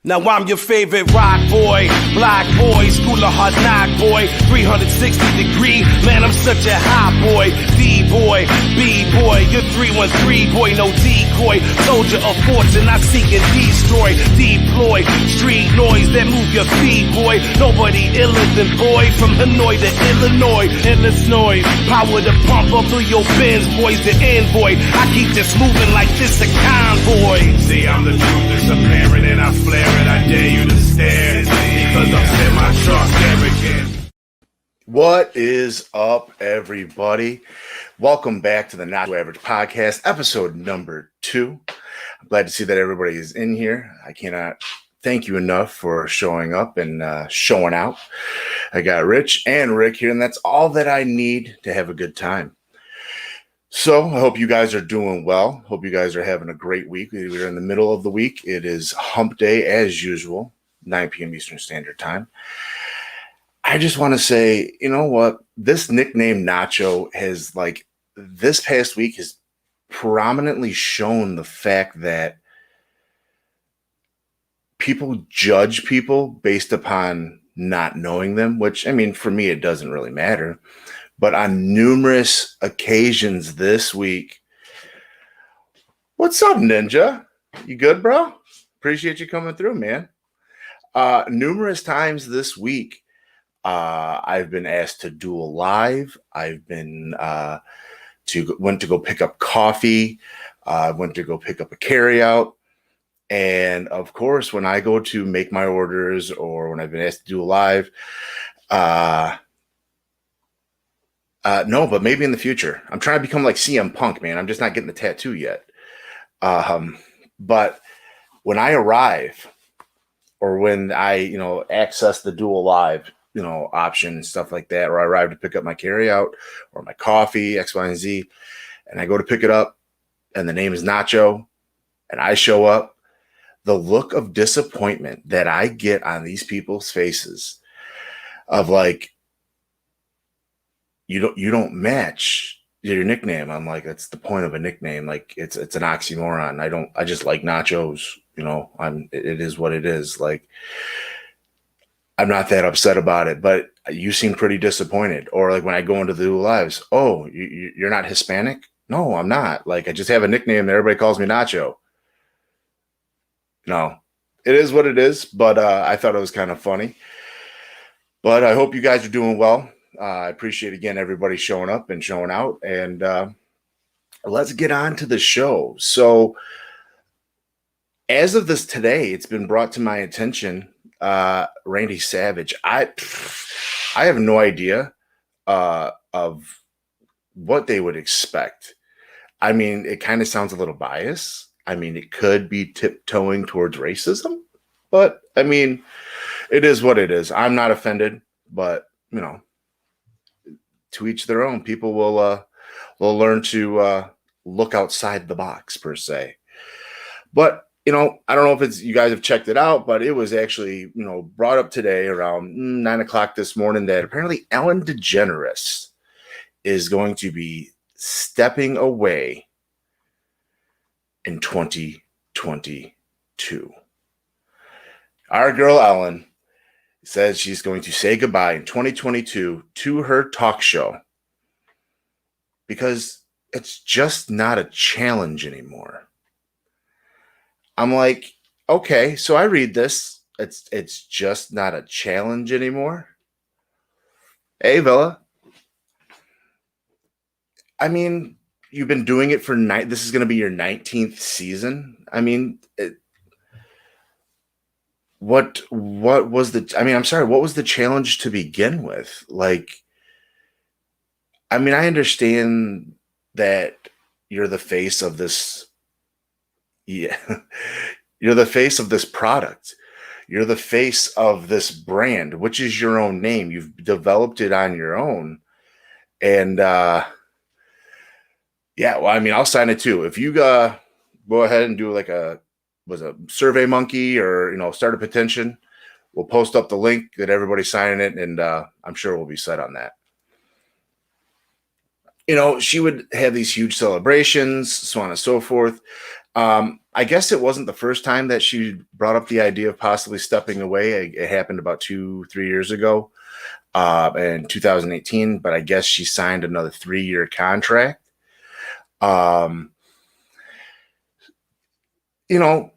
Now I'm your favorite rock boy, black boy, school of hard knock boy, 360 degree, man I'm such a hot boy, D-boy, B-boy, you're 313 boy, no decoy, soldier of fortune, I seek and destroy, deploy, street noise that move your feet boy, nobody iller than boy, from Hanoi to Illinois, endless noise, power to pump up through your bins boys, the envoy, I keep this moving like this a convoy. See I'm the truth, it's apparent and I flare. I dare you to stare because I'm semi-drunk arrogant. What is up, everybody? Welcome back to the Nacho Avg Podcast, episode number 2. I'm glad to see that everybody is in here. I cannot thank you enough for showing up and showing out. I got Rich and Rick here, and that's all that I need to have a good time. So I hope you guys are doing well. Hope you guys are having a great week. We're in the middle of the week. It is hump day as usual, 9 p.m. Eastern Standard Time. I just want to say, you know what? This nickname Nacho has, this past week has prominently shown the fact that people judge people based upon not knowing them, which, I mean, for me, it doesn't really matter. But on numerous occasions this week, what's up, Ninja? You good, bro? Appreciate you coming through, man. Numerous times this week, I've been asked to do a live. I've been went to go pick up coffee. Went to go pick up a carryout. And of course, when I go to make my orders or when I've been asked to do a live, no, but maybe in the future. I'm trying to become like CM Punk, man. I'm just not getting the tattoo yet. But when I arrive or when I, access the dual live, option and stuff like that, or I arrive to pick up my carryout or my coffee, X, Y, and Z, and I go to pick it up and the name is Nacho and I show up, the look of disappointment that I get on these people's faces of like, you don't match your nickname. I'm like, that's the point of a nickname. Like it's an oxymoron. I just like nachos, it is what it is. Like, I'm not that upset about it, but you seem pretty disappointed. Or like when I go into the lives, oh, you're not Hispanic? No, I'm not. Like, I just have a nickname that everybody calls me Nacho. No, it is what it is. But I thought it was kind of funny. But I hope you guys are doing well. I appreciate, again, everybody showing up and showing out. And let's get on to the show. So as of this today, it's been brought to my attention, Randy Savage. I have no idea of what they would expect. I mean, it kind of sounds a little biased. I mean, it could be tiptoeing towards racism. But, I mean, it is what it is. I'm not offended, but, to each their own. People will learn to look outside the box, per se. But, I don't know if you guys have checked it out, but it was actually, brought up today around 9 o'clock this morning that apparently Ellen DeGeneres is going to be stepping away in 2022. Our girl Ellen says she's going to say goodbye in 2022 to her talk show because it's just not a challenge anymore. I'm like, okay, so I read this. It's just not a challenge anymore. Hey, Villa. I mean, you've been doing it for this is going to be your 19th season. I mean, what was I'm sorry, what was the challenge to begin with? Like, I mean, I understand that you're the face of this. Yeah, you're the face of this product. You're the face of this brand, which is your own name. You've developed it on your own. And, yeah, well, I mean, I'll sign it too. If you go ahead and do like a Survey Monkey or, start a petition, we'll post up the link that everybody's signing it. And I'm sure we'll be set on that. She would have these huge celebrations, so on and so forth. I guess it wasn't the first time that she brought up the idea of possibly stepping away. It happened about 2-3 years ago, in 2018. But I guess she signed another 3-year contract. You know,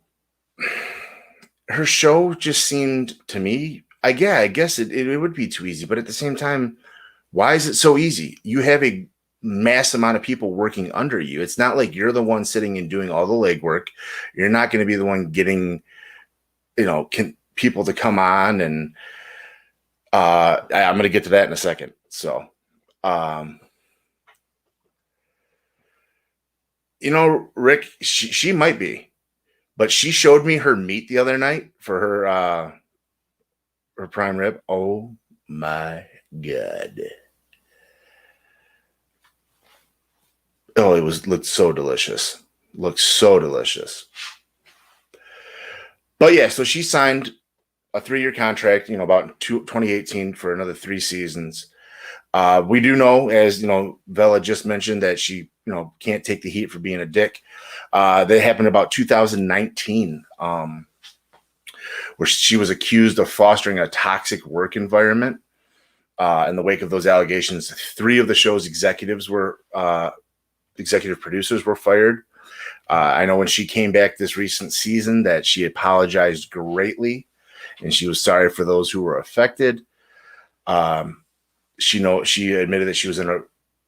her show just seemed to me, I guess it would be too easy. But at the same time, why is it so easy? You have a mass amount of people working under you. It's not like you're the one sitting and doing all the legwork. You're not going to be the one getting, people to come on. And I'm going to get to that in a second. So, Rick, she might be, but she showed me her meat the other night for her prime rib. Oh my God. Oh, looked so delicious. Looks so delicious. But yeah, so she signed a 3-year contract, about 2018 for another 3 seasons. We do know, as Vela just mentioned, that she can't take the heat for being a dick. That happened about 2019, where she was accused of fostering a toxic work environment. In the wake of those allegations, 3 of the show's executive producers were fired. I know when she came back this recent season that she apologized greatly, and she was sorry for those who were affected. She admitted that she was in a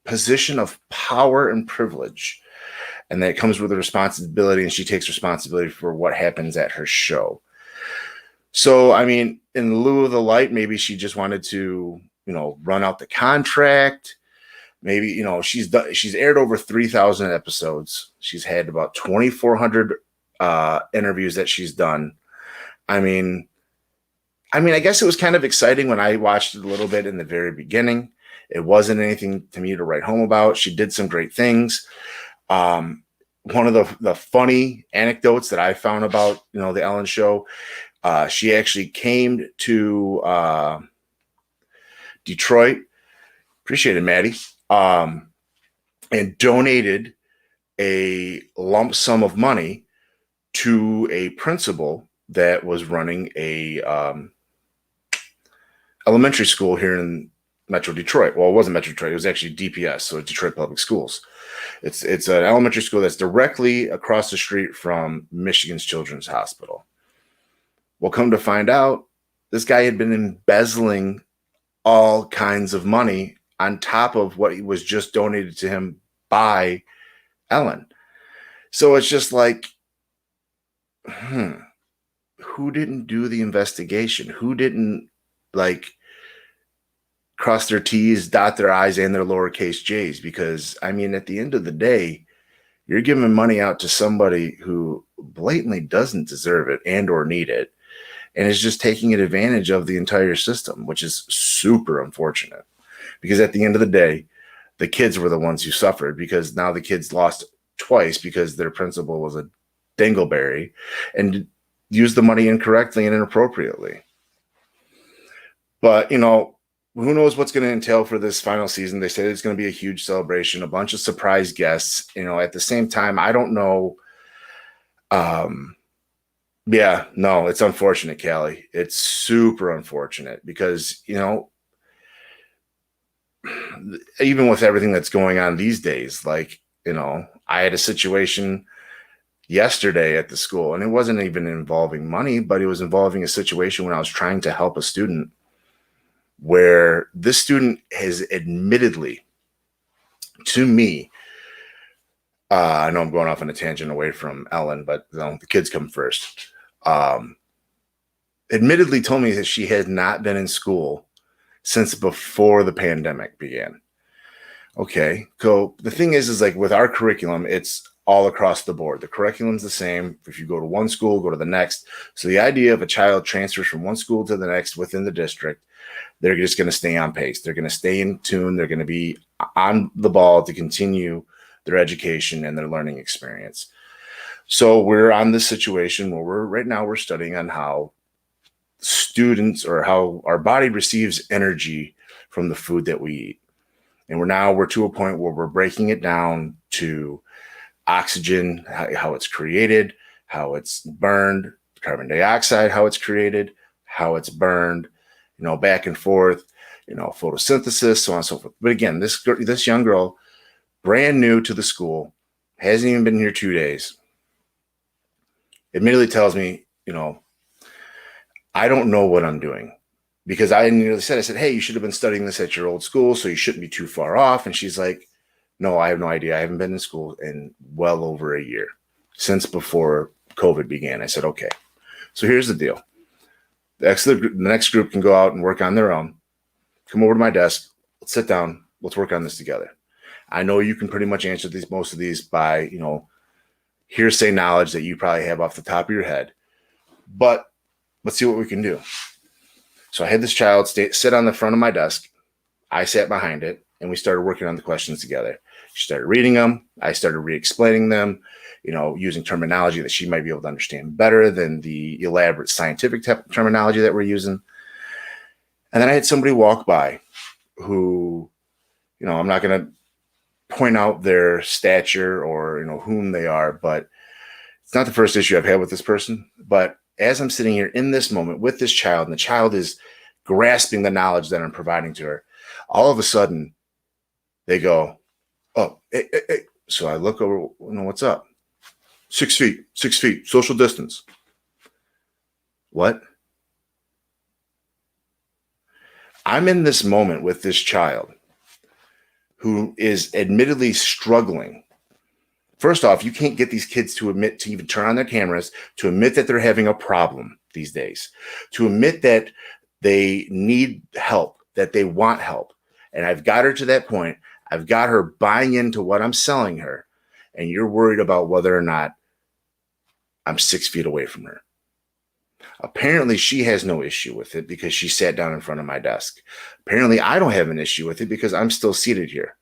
position of power and privilege, and that it comes with a responsibility, and she takes responsibility for what happens at her show. So, I mean, in lieu of the light, maybe she just wanted to, run out the contract. Maybe, she's aired over 3,000 episodes. She's had about 2,400 interviews that she's done. I guess it was kind of exciting when I watched it a little bit in the very beginning. It wasn't anything to me to write home about. She did some great things. One of the funny anecdotes that I found about, the Ellen show, she actually came to Detroit. Appreciate it, Maddie. And donated a lump sum of money to a principal that was running a elementary school here in Metro Detroit. Well, it wasn't Metro Detroit. It was actually DPS, so Detroit Public Schools. It's an elementary school that's directly across the street from Michigan's Children's Hospital. Well, come to find out, this guy had been embezzling all kinds of money on top of what was just donated to him by Ellen. So it's just like, who didn't do the investigation? Who didn't cross their T's, dot their I's, and their lowercase J's? Because, at the end of the day, you're giving money out to somebody who blatantly doesn't deserve it and or need it, and is just taking advantage of the entire system, which is super unfortunate. Because at the end of the day, the kids were the ones who suffered, because now the kids lost twice because their principal was a dingleberry and used the money incorrectly and inappropriately. But, who knows what's going to entail for this final season? They said it's going to be a huge celebration, a bunch of surprise guests. At the same time, I don't know. Yeah, no, it's unfortunate, Callie. It's super unfortunate because, even with everything that's going on these days, I had a situation yesterday at the school, and it wasn't even involving money, but it was involving a situation when I was trying to help a student, where this student has admittedly to me, I know I'm going off on a tangent away from Ellen, but the kids come first. Admittedly told me that she had not been in school since before the pandemic began. Okay, so the thing is with our curriculum, it's all across the board. The curriculum's the same. If you go to one school, go to the next. So the idea of a child transfers from one school to the next within the district, they're just going to stay on pace. They're going to stay in tune. They're going to be on the ball to continue their education and their learning experience. So we're on this situation where we're studying on how students, or how our body receives energy from the food that we eat. And we're to a point where we're breaking it down to oxygen, how it's created, how it's burned, carbon dioxide, how it's created, how it's burned, back and forth, photosynthesis, so on and so forth. But again, this young girl, brand new to the school, hasn't even been here 2 days, admittedly tells me, I don't know what I'm doing. Because I nearly said, hey, you should have been studying this at your old school, so you shouldn't be too far off. And she's like, no, I have no idea. I haven't been in school in well over a year, since before COVID began. I said, okay, so here's the deal. The next group can go out and work on their own. Come over to my desk. Let's sit down. Let's work on this together. I know you can pretty much answer most of these by, hearsay knowledge that you probably have off the top of your head. But let's see what we can do. So I had this child sit on the front of my desk. I sat behind it, and we started working on the questions together. She started reading them. I started re-explaining them, using terminology that she might be able to understand better than the elaborate scientific terminology that we're using. And then I had somebody walk by who, I'm not going to point out their stature or, whom they are, but it's not the first issue I've had with this person. But as I'm sitting here in this moment with this child, and the child is grasping the knowledge that I'm providing to her, all of a sudden they go, oh, hey. So I look over, what's up? 6 feet, social distance. What? I'm in this moment with this child who is admittedly struggling. First off, you can't get these kids to admit to even turn on their cameras, to admit that they're having a problem these days, to admit that they need help, that they want help. And I've got her to that point. I've got her buying into what I'm selling her. And you're worried about whether or not I'm 6 feet away from her. Apparently, she has no issue with it because she sat down in front of my desk. Apparently, I don't have an issue with it because I'm still seated here.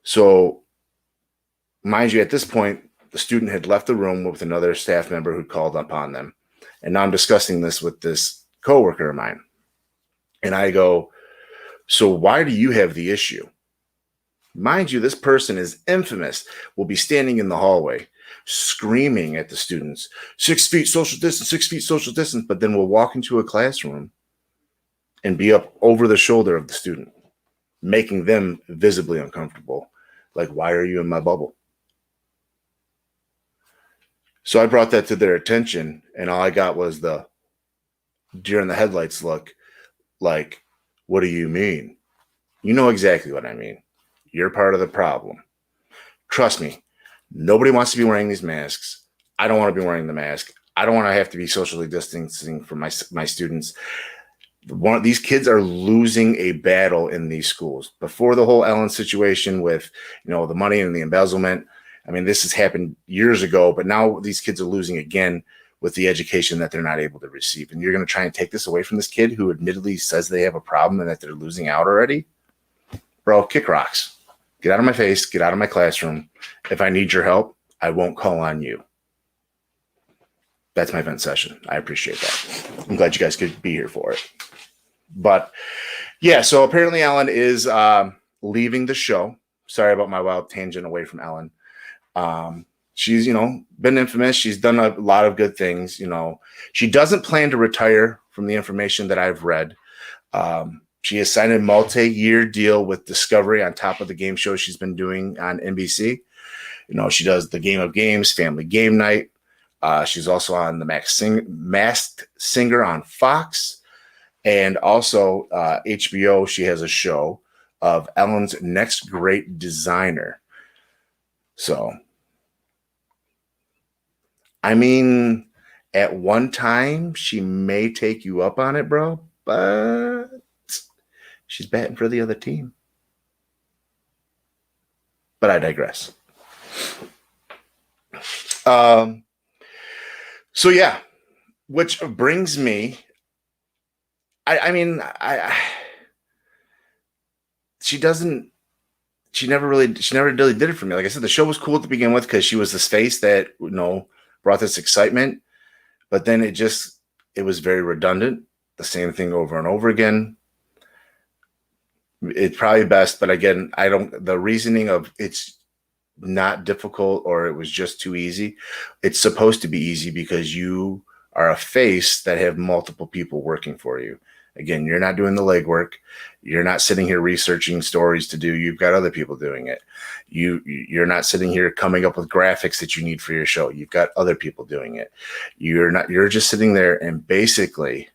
So, mind you, at this point, the student had left the room with another staff member who called upon them. And now I'm discussing this with this coworker of mine. And I go, so why do you have the issue? Mind you, this person is infamous, will be standing in the hallway, screaming at the students, 6 feet social distance, 6 feet social distance, but then will walk into a classroom and be up over the shoulder of the student, making them visibly uncomfortable. Like, why are you in my bubble? So I brought that to their attention, and all I got was the deer in the headlights look, like, what do you mean? You know exactly what I mean. You're part of the problem. Trust me, nobody wants to be wearing these masks. I don't want to be wearing the mask. I don't want to have to be socially distancing from my students. These kids are losing a battle in these schools. Before the whole Ellen situation with, the money and the embezzlement, I mean, this has happened years ago, but now these kids are losing again with the education that they're not able to receive. And you're going to try and take this away from this kid who admittedly says they have a problem and that they're losing out already? Bro, kick rocks. Get out of my face. Get out of my classroom. If I need your help, I won't call on you. That's my vent session. I appreciate that. I'm glad you guys could be here for it. But yeah, so apparently Ellen is leaving the show. Sorry about my wild tangent away from Ellen. She's, been infamous. She's done a lot of good things. She doesn't plan to retire from the information that I've read. She has signed a multi-year deal with Discovery on top of the game show she's been doing on NBC. She does the Game of Games, Family Game Night. She's also on the Masked Singer on Fox. And also HBO, she has a show of Ellen's Next Great Designer. So, I mean, at one time, she may take you up on it, bro, but she's batting for the other team. But I digress. So yeah, which brings me, she never really did it for me. Like I said, the show was cool to begin with because she was this face that, brought this excitement, but then it was very redundant. The same thing over and over again. It's probably best, but again, the reasoning of it's not difficult or it was just too easy. It's supposed to be easy because you are a face that have multiple people working for you. Again, you're not doing the legwork. You're not sitting here researching stories to do. You've got other people doing it. You're not sitting here coming up with graphics that you need for your show. You've got other people doing it. You're just sitting there and basically,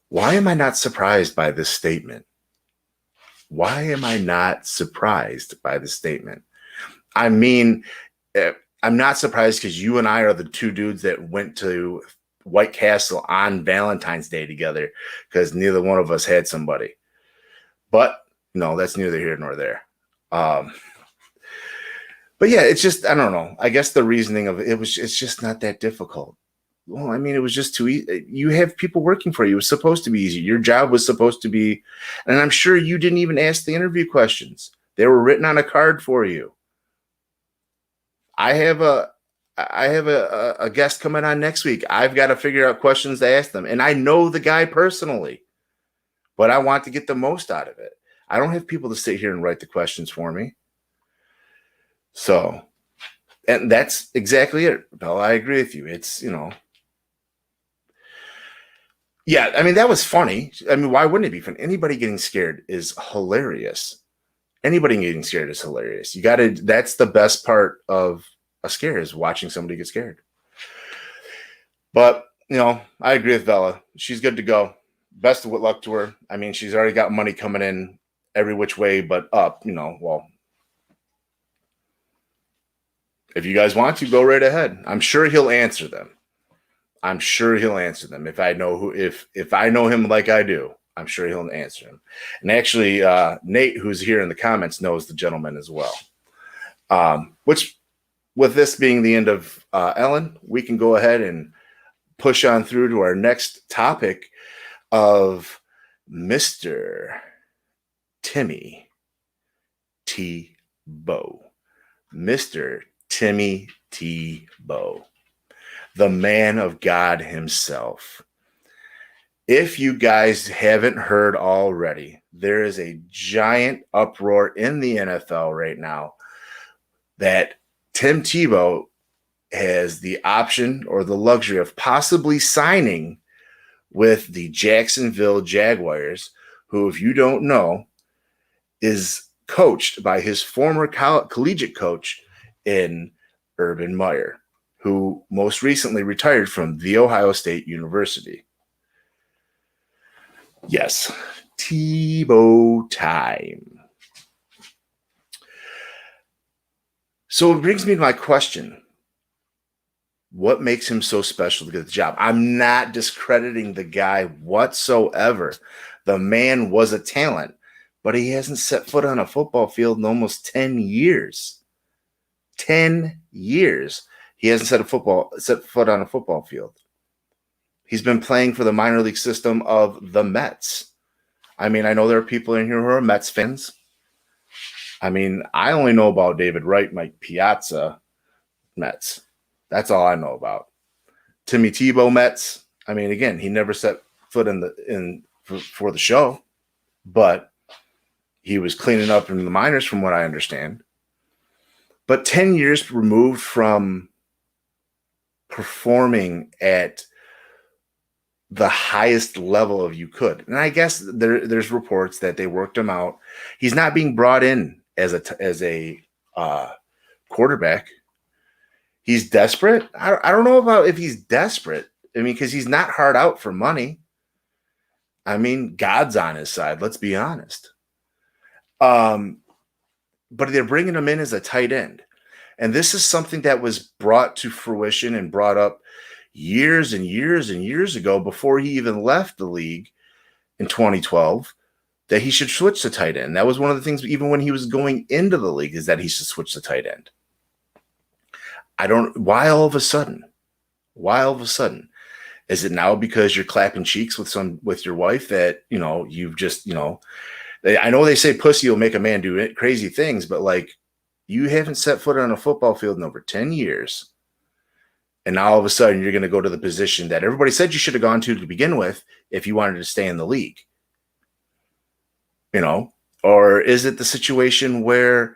why am I not surprised by this statement? Why am I not surprised by the statement? I mean, I'm not surprised because you and I are the two dudes that went to White Castle on Valentine's Day together because neither one of us had somebody. But no, that's neither here nor there. But yeah, it's just, I don't know. I guess the reasoning of it's just not that difficult. Well, I mean, it was just too easy. You have people working for you. It was supposed to be easy. Your job was supposed to be, and I'm sure you didn't even ask the interview questions. They were written on a card for you. I have a guest coming on next week. I've got to figure out questions to ask them. And I know the guy personally, but I want to get the most out of it. I don't have people to sit here and write the questions for me. So, and that's exactly it, Bella. I agree with you. It's, yeah, I mean, that was funny. I mean, why wouldn't it be fun? Anybody getting scared is hilarious. Anybody getting scared is hilarious. That's the best part of a scare is watching somebody get scared. But, I agree with Bella. She's good to go. Best of luck to her. I mean, she's already got money coming in every which way but up, well, if you guys want to, go right ahead. I'm sure he'll answer them. If I know him like I do, I'm sure he'll answer him. And actually, Nate, who's here in the comments, knows the gentleman as well. Which, with this being the end of Ellen, we can go ahead and push on through to our next topic of Mr. Timmy Tebow. Mr. Timmy Tebow, the man of God himself. If you guys haven't heard already, there is a giant uproar in the NFL right now that Tim Tebow has the option or the luxury of possibly signing with the Jacksonville Jaguars, who, if you don't know, is coached by his former collegiate coach in Urban Meyer, who most recently retired from The Ohio State University. Yes, Tebow time. So it brings me to my question. What makes him so special to get the job? I'm not discrediting the guy whatsoever. The man was a talent, but he hasn't set foot on a football field in almost 10 years. 10 years. He hasn't set foot on a football field. He's been playing for the minor league system of the Mets. I mean, I know there are people in here who are Mets fans. I mean, I only know about David Wright, Mike Piazza, Mets. That's all I know about. Timmy Tebow, Mets. I mean, again, he never set foot for the show, but he was cleaning up in the minors, from what I understand. But 10 years removed from performing at the highest level of you could. And I guess there's reports that they worked him out. He's not being brought in as a quarterback. He's desperate. I don't know about if he's desperate. I mean, because he's not hard out for money. I mean, God's on his side. Let's be honest. But they're bringing him in as a tight end. And this is something that was brought to fruition and brought up years and years and years ago before he even left the league in 2012, that he should switch to tight end. That was one of the things, even when he was going into the league, is that he should switch to tight end. Why all of a sudden? Is it now because you're clapping cheeks with your wife that, you've just, I know they say pussy will make a man do crazy things, but like, you haven't set foot on a football field in over 10 years. And now all of a sudden you're going to go to the position that everybody said you should have gone to begin with if you wanted to stay in the league. Or is it the situation where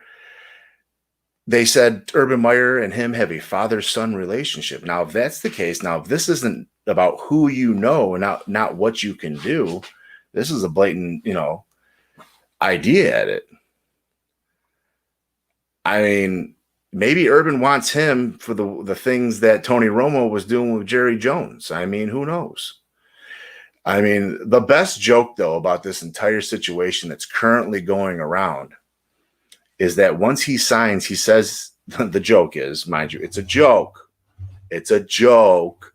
they said Urban Meyer and him have a father-son relationship. Now, if that's the case, if this isn't about who you know and not what you can do, this is a blatant, idea at it. I mean, maybe Urban wants him for the things that Tony Romo was doing with Jerry Jones. I mean, who knows? I mean, the best joke, though, about this entire situation that's currently going around is that once he signs, he says, the joke is, mind you, it's a joke. It's a joke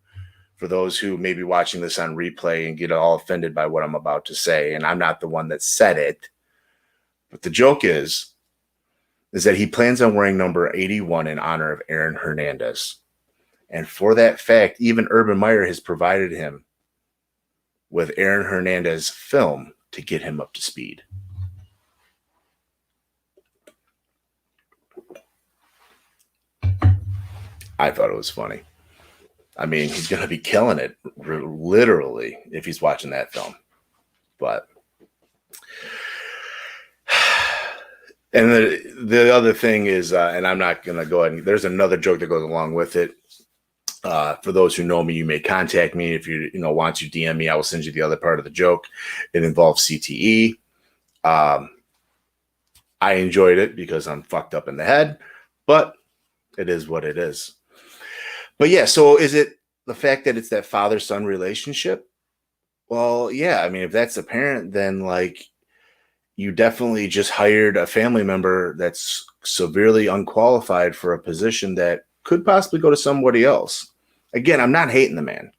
for those who may be watching this on replay and get all offended by what I'm about to say. And I'm not the one that said it. But the joke is that he plans on wearing number 81 in honor of Aaron Hernandez. And for that fact, even Urban Meyer has provided him with Aaron Hernandez film to get him up to speed. I thought it was funny. I mean, he's going to be killing it, literally, if he's watching that film. But, and the other thing is, and I'm not going to go ahead and, there's another joke that goes along with it. For those who know me, you may contact me. If you want to DM me, I will send you the other part of the joke. It involves CTE. I enjoyed it because I'm fucked up in the head, but it is what it is. But yeah, so is it the fact that it's that father-son relationship? Well, yeah. I mean, if that's apparent, then you definitely just hired a family member that's severely unqualified for a position that could possibly go to somebody else. Again, I'm not hating the man.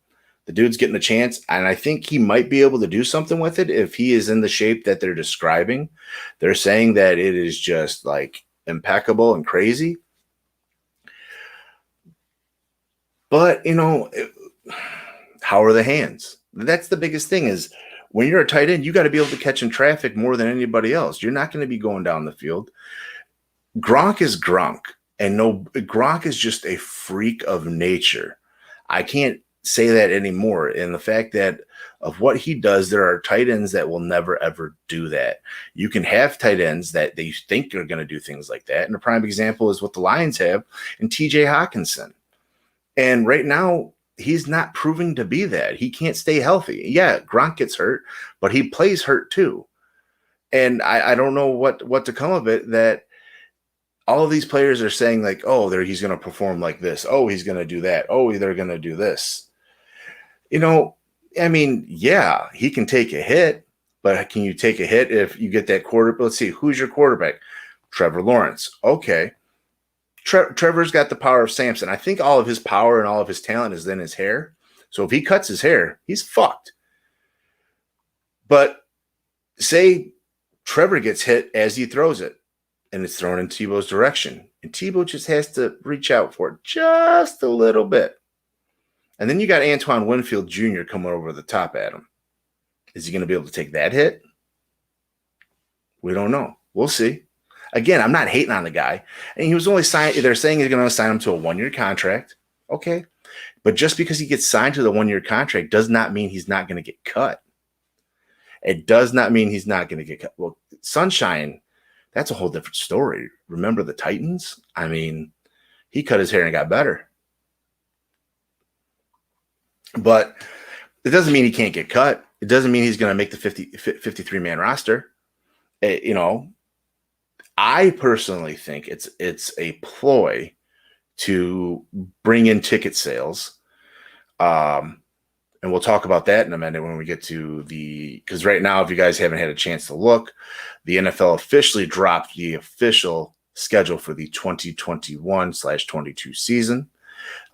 The dude's getting a chance, and I think he might be able to do something with it if he is in the shape that they're describing. They're saying that it is just impeccable and crazy. But, how are the hands? That's the biggest thing is when you're a tight end, you got to be able to catch in traffic more than anybody else. You're not going to be going down the field. Gronk is Gronk, and Gronk is just a freak of nature. I can't say that anymore. And the fact that of what he does, there are tight ends that will never, ever do that. You can have tight ends that they think are going to do things like that. And a prime example is what the Lions have in TJ Hawkinson. And right now, he's not proving to be that. He can't stay healthy. Yeah, Gronk gets hurt, but he plays hurt too. And I don't know what to come of it that all of these players are saying he's going to perform like this. Oh, he's going to do that. Oh, they're going to do this. I mean, yeah, he can take a hit, but can you take a hit if you get that quarterback? Let's see, who's your quarterback? Trevor Lawrence. Okay. Trevor's got the power of Samson. I think all of his power and all of his talent is in his hair. So if he cuts his hair, he's fucked. But say Trevor gets hit as he throws it, and it's thrown in Tebow's direction. And Tebow just has to reach out for it just a little bit. And then you got Antoine Winfield Jr. coming over the top at him. Is he going to be able to take that hit? We don't know. We'll see. Again, I'm not hating on the guy. And he was only signed, they're saying he's going to sign him to a 1-year contract. Okay. But just because he gets signed to the 1-year contract does not mean he's not going to get cut. It does not mean he's not going to get cut. Well, Sunshine, that's a whole different story. Remember the Titans? I mean, he cut his hair and got better. But it doesn't mean he can't get cut. It doesn't mean he's going to make the 53-man roster. I personally think it's a ploy to bring in ticket sales. And we'll talk about that in a minute when we get to because right now, if you guys haven't had a chance to look, the NFL officially dropped the official schedule for the 2021/22 season.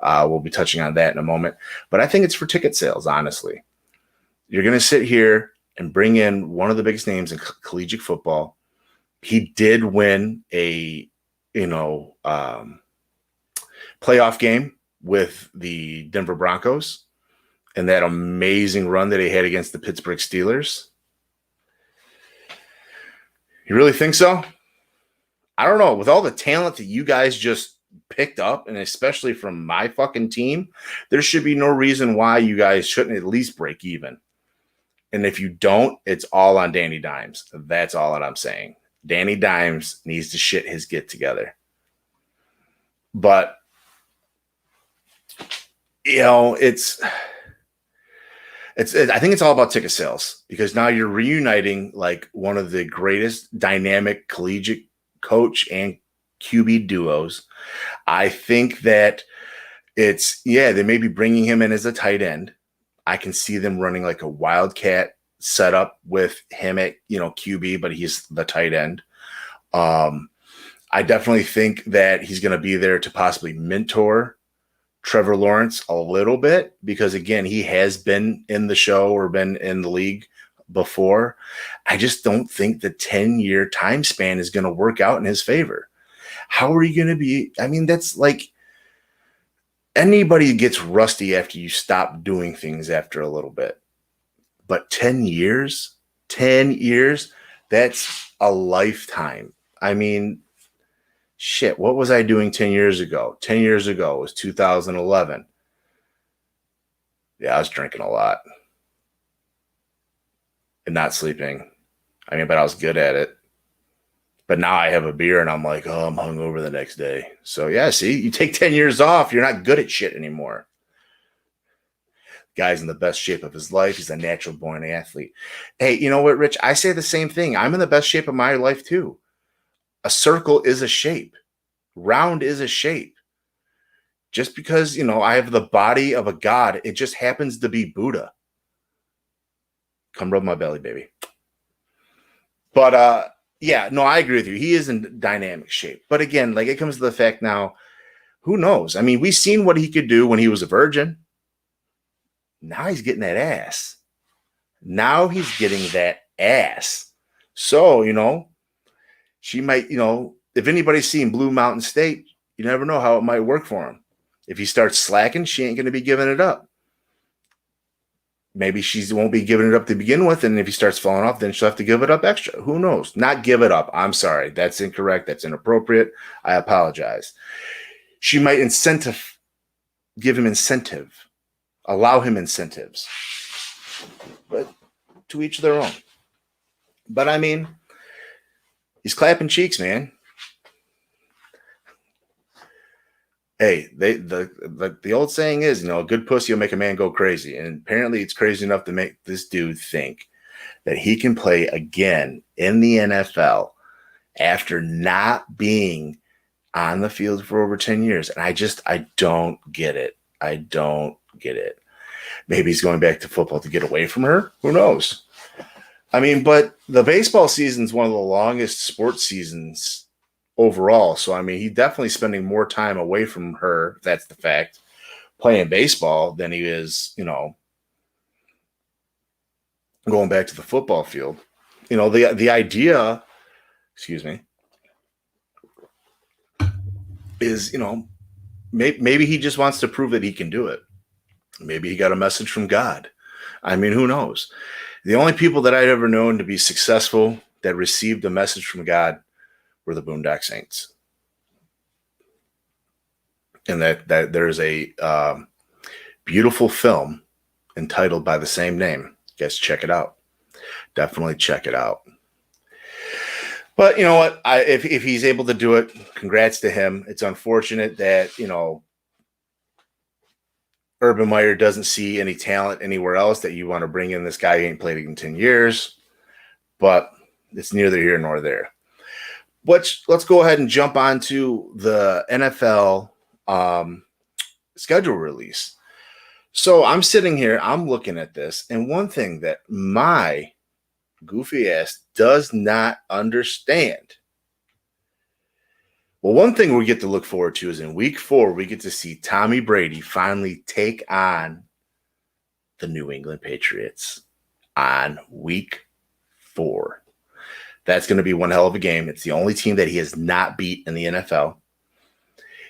We'll be touching on that in a moment, but I think it's for ticket sales. Honestly, you're going to sit here and bring in one of the biggest names in collegiate football. He did win a, playoff game with the Denver Broncos and that amazing run that he had against the Pittsburgh Steelers. You really think so? I don't know. With all the talent that you guys just picked up, and especially from my fucking team, there should be no reason why you guys shouldn't at least break even. And if you don't, it's all on Danny Dimes. That's all that I'm saying. Danny Dimes needs to shit his get together. But, it's I think it's all about ticket sales, because now you're reuniting like one of the greatest dynamic collegiate coach and QB duos. I think that they may be bringing him in as a tight end. I can see them running like a wildcat setup with him at, QB, but he's the tight end. I definitely think that he's going to be there to possibly mentor Trevor Lawrence a little bit, because again, he has been in the show or been in the league before. I just don't think the 10-year time span is going to work out in his favor. How are you going to be? I mean, that's like anybody gets rusty after you stop doing things after a little bit. But 10 years, that's a lifetime. I mean, shit, what was I doing 10 years ago? 10 years ago was 2011. Yeah, I was drinking a lot and not sleeping. I mean, but I was good at it. But now I have a beer and I'm like, oh, I'm hungover the next day. So, yeah, see, you take 10 years off, you're not good at shit anymore. Guy's in the best shape of his life. He's a natural born athlete. Hey, you know what, Rich? I say the same thing. I'm in the best shape of my life, too. A circle is a shape. Round is a shape. Just because, I have the body of a god, it just happens to be Buddha. Come rub my belly, baby. But, yeah, no, I agree with you. He is in dynamic shape. But again, like, it comes to the fact now, who knows? I mean, we've seen what he could do when he was a virgin. Now he's getting that ass. So, she might, if anybody's seen Blue Mountain State, you never know how it might work for him. If he starts slacking, she ain't going to be giving it up. Maybe she won't be giving it up to begin with, and if he starts falling off, then she'll have to give it up extra. Who knows? Not give it up. I'm sorry. That's incorrect. That's inappropriate. I apologize. She might give him incentive, allow him incentives. But to each their own. But, I mean, he's clapping cheeks, man. Hey, the old saying is, a good pussy will make a man go crazy. And apparently it's crazy enough to make this dude think that he can play again in the NFL after not being on the field for over 10 years. And I don't get it. I don't get it. Maybe he's going back to football to get away from her. Who knows? I mean, but the baseball season is one of the longest sports seasons overall. So, I mean, he's definitely spending more time away from her, if that's the fact, playing baseball than he is, going back to the football field. The idea, is, maybe he just wants to prove that he can do it. Maybe he got a message from God. I mean, who knows? The only people that I'd ever known to be successful that received a message from God were the Boondock Saints. And that there's a beautiful film entitled by the same name. You guys check it out. Definitely check it out. But you know what? If he's able to do it, congrats to him. It's unfortunate that, Urban Meyer doesn't see any talent anywhere else, that you want to bring in this guy who ain't played in 10 years. But it's neither here nor there. Let's go ahead and jump onto the NFL schedule release. So I'm sitting here, I'm looking at this, and one thing that my goofy ass does not understand. Well, one thing we get to look forward to is in week 4, we get to see Tommy Brady finally take on the New England Patriots on week 4. That's going to be one hell of a game. It's the only team that he has not beat in the NFL.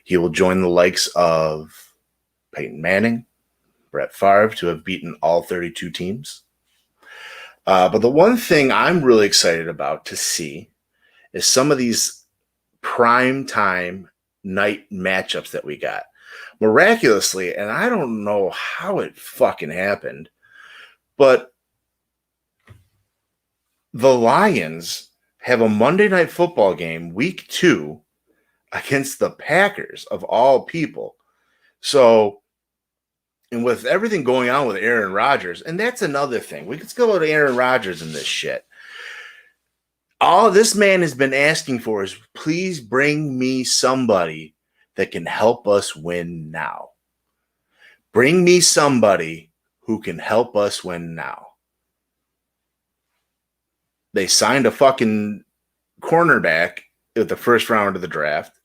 He will join the likes of Peyton Manning, Brett Favre, to have beaten all 32 teams. But the one thing I'm really excited about to see is some of these prime time night matchups that we got. Miraculously, and I don't know how it fucking happened, but the Lions have a Monday Night Football game, week 2, against the Packers of all people. So, and with everything going on with Aaron Rodgers, and that's another thing. We could go to Aaron Rodgers in this shit. All this man has been asking for is, please bring me somebody that can help us win now. Bring me somebody who can help us win now. They signed a fucking cornerback at the first round of the draft.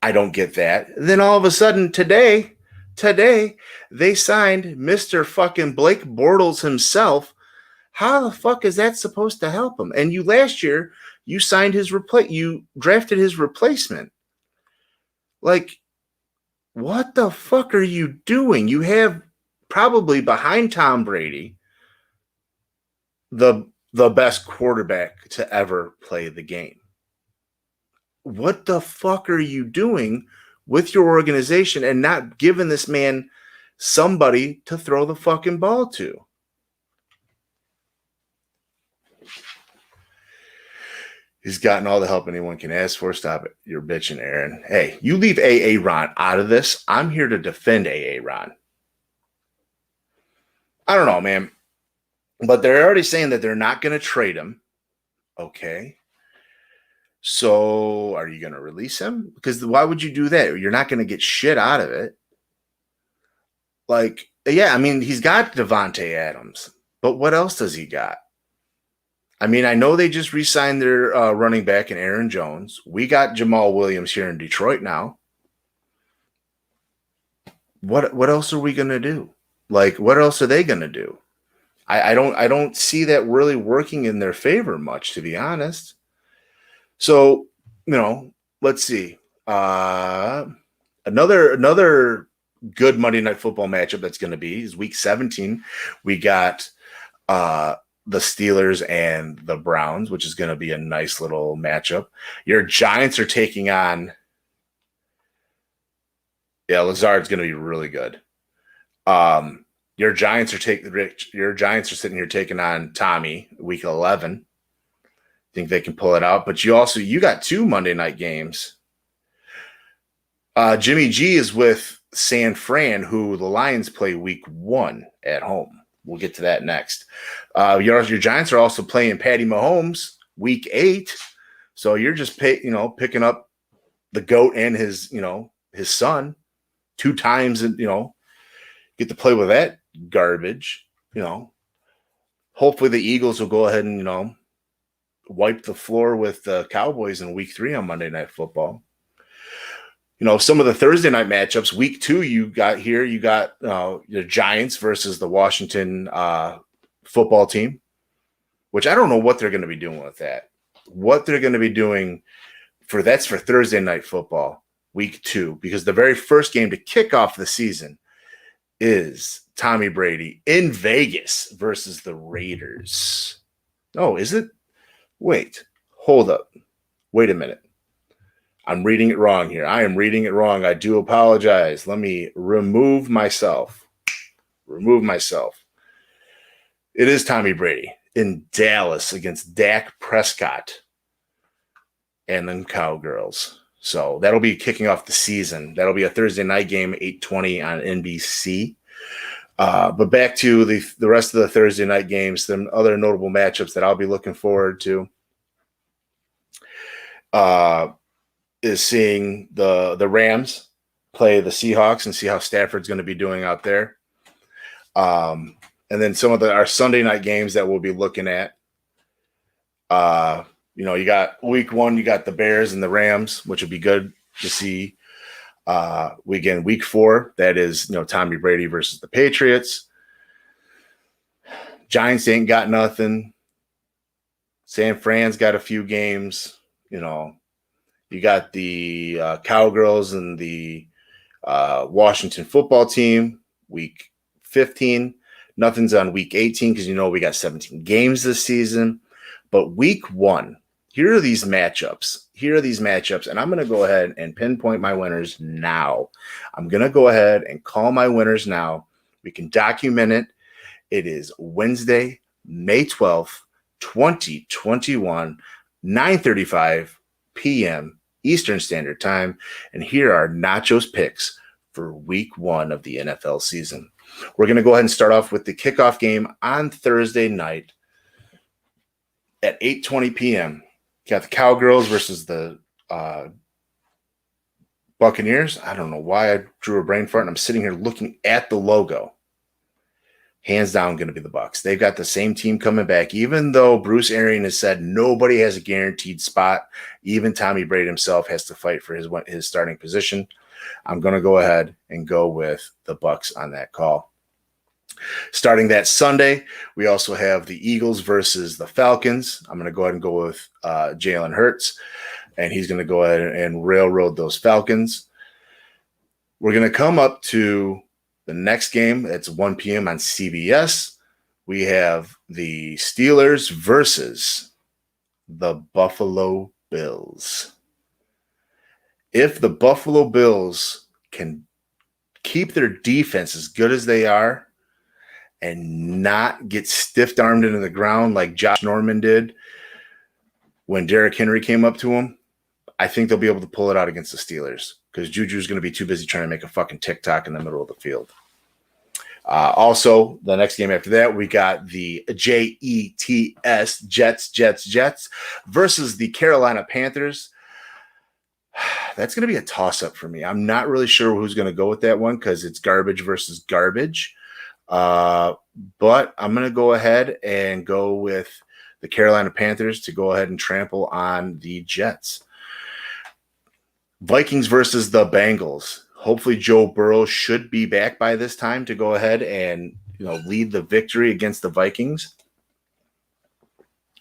I don't get that. Then all of a sudden today, they signed Mr. fucking Blake Bortles himself. How the fuck is that supposed to help him? And last year, you signed you drafted his replacement. Like, what the fuck are you doing? You have probably behind Tom Brady the best quarterback to ever play the game. What the fuck are you doing with your organization and not giving this man somebody to throw the fucking ball to? He's gotten all the help anyone can ask for. Stop it. You're bitching, Aaron. Hey, you leave AA Ron out of this. I'm here to defend AA Ron. I don't know, man. But they're already saying that they're not going to trade him. Okay. So are you going to release him? Because why would you do that? You're not going to get shit out of it. Like, yeah, I mean, he's got Devontae Adams. But what else does he got? I mean, I know they just re-signed their running back in Aaron Jones. We got Jamal Williams here in Detroit now. What else are we going to do? Like, what else are they going to do? I don't see that really working in their favor much, to be honest. So, let's see. Another good Monday Night Football matchup that's going to be is Week 17. We got the Steelers and the Browns, which is going to be a nice little matchup. Your Giants are taking on. Yeah, Lazard's going to be really good. Your Giants are sitting here taking on Tommy, Week 11. Think they can pull it out, but you got 2 Monday night games. Jimmy G is with San Fran, who the Lions play Week 1 at home. We'll get to that next. Your Giants are also playing Patty Mahomes Week 8, so you're just picking up the GOAT and his son 2 times, and get to play with that garbage. Hopefully the Eagles will go ahead and wipe the floor with the Cowboys in Week 3 on Monday Night Football. Some of the Thursday night matchups, Week 2, you got your Giants versus the Washington football team, which I don't know what they're going to be doing with that. What they're going to be doing for Thursday night football, Week 2, because the very first game to kick off the season is Tommy Brady in Vegas versus the Raiders. Oh, is it? Wait, hold up. Wait a minute. I'm reading it wrong here. I am reading it wrong. I do apologize. Let me remove myself. It is Tommy Brady in Dallas against Dak Prescott and them Cowgirls. So that'll be kicking off the season. That'll be a Thursday night game, 8:20 on NBC. But back to the rest of the Thursday night games, the other notable matchups that I'll be looking forward to is seeing the Rams play the Seahawks and see how Stafford's going to be doing out there. And then some of our Sunday night games that we'll be looking at. You got Week 1, you got the Bears and the Rams, which would be good to see. Week 4, that is, Tommy Brady versus the Patriots. Giants ain't got nothing. San Fran's got a few games. You got the Cowgirls and the Washington football team, Week 15. Nothing's on Week 18 because we got 17 games this season. But Week 1, here are these matchups. And I'm going to go ahead and pinpoint my winners now. I'm going to go ahead and call my winners now. We can document it. It is Wednesday, May 12th, 2021, 9:35 p.m. Eastern Standard Time. And here are Nacho's picks for week 1 of the NFL season. We're going to go ahead and start off with the kickoff game on Thursday night at 8:20 p.m. Got the Cowgirls versus the Buccaneers. I don't know why I drew a brain fart, and I'm sitting here looking at the logo. Hands down going to be the Bucs. They've got the same team coming back, even though Bruce Arians has said nobody has a guaranteed spot. Even Tommy Brady himself has to fight for his starting position. I'm going to go ahead and go with the Bucs on that call. Starting that Sunday, we also have the Eagles versus the Falcons. I'm going to go ahead and go with Jalen Hurts, and he's going to go ahead and railroad those Falcons. We're going to come up to the next game. It's 1 p.m. on CBS. We have the Steelers versus the Buffalo Bills. If the Buffalo Bills can keep their defense as good as they are and not get stiff-armed into the ground like Josh Norman did when Derrick Henry came up to him, I think they'll be able to pull it out against the Steelers because Juju's going to be too busy trying to make a fucking TikTok in the middle of the field. Also, the next game after that, we got the Jets, Jets versus the Carolina Panthers. That's going to be a toss-up for me. I'm not really sure who's going to go with that one because it's garbage versus garbage. But I'm going to go ahead and go with the Carolina Panthers to go ahead and trample on the Jets. Vikings versus the Bengals. Hopefully Joe Burrow should be back by this time to go ahead and lead the victory against the Vikings.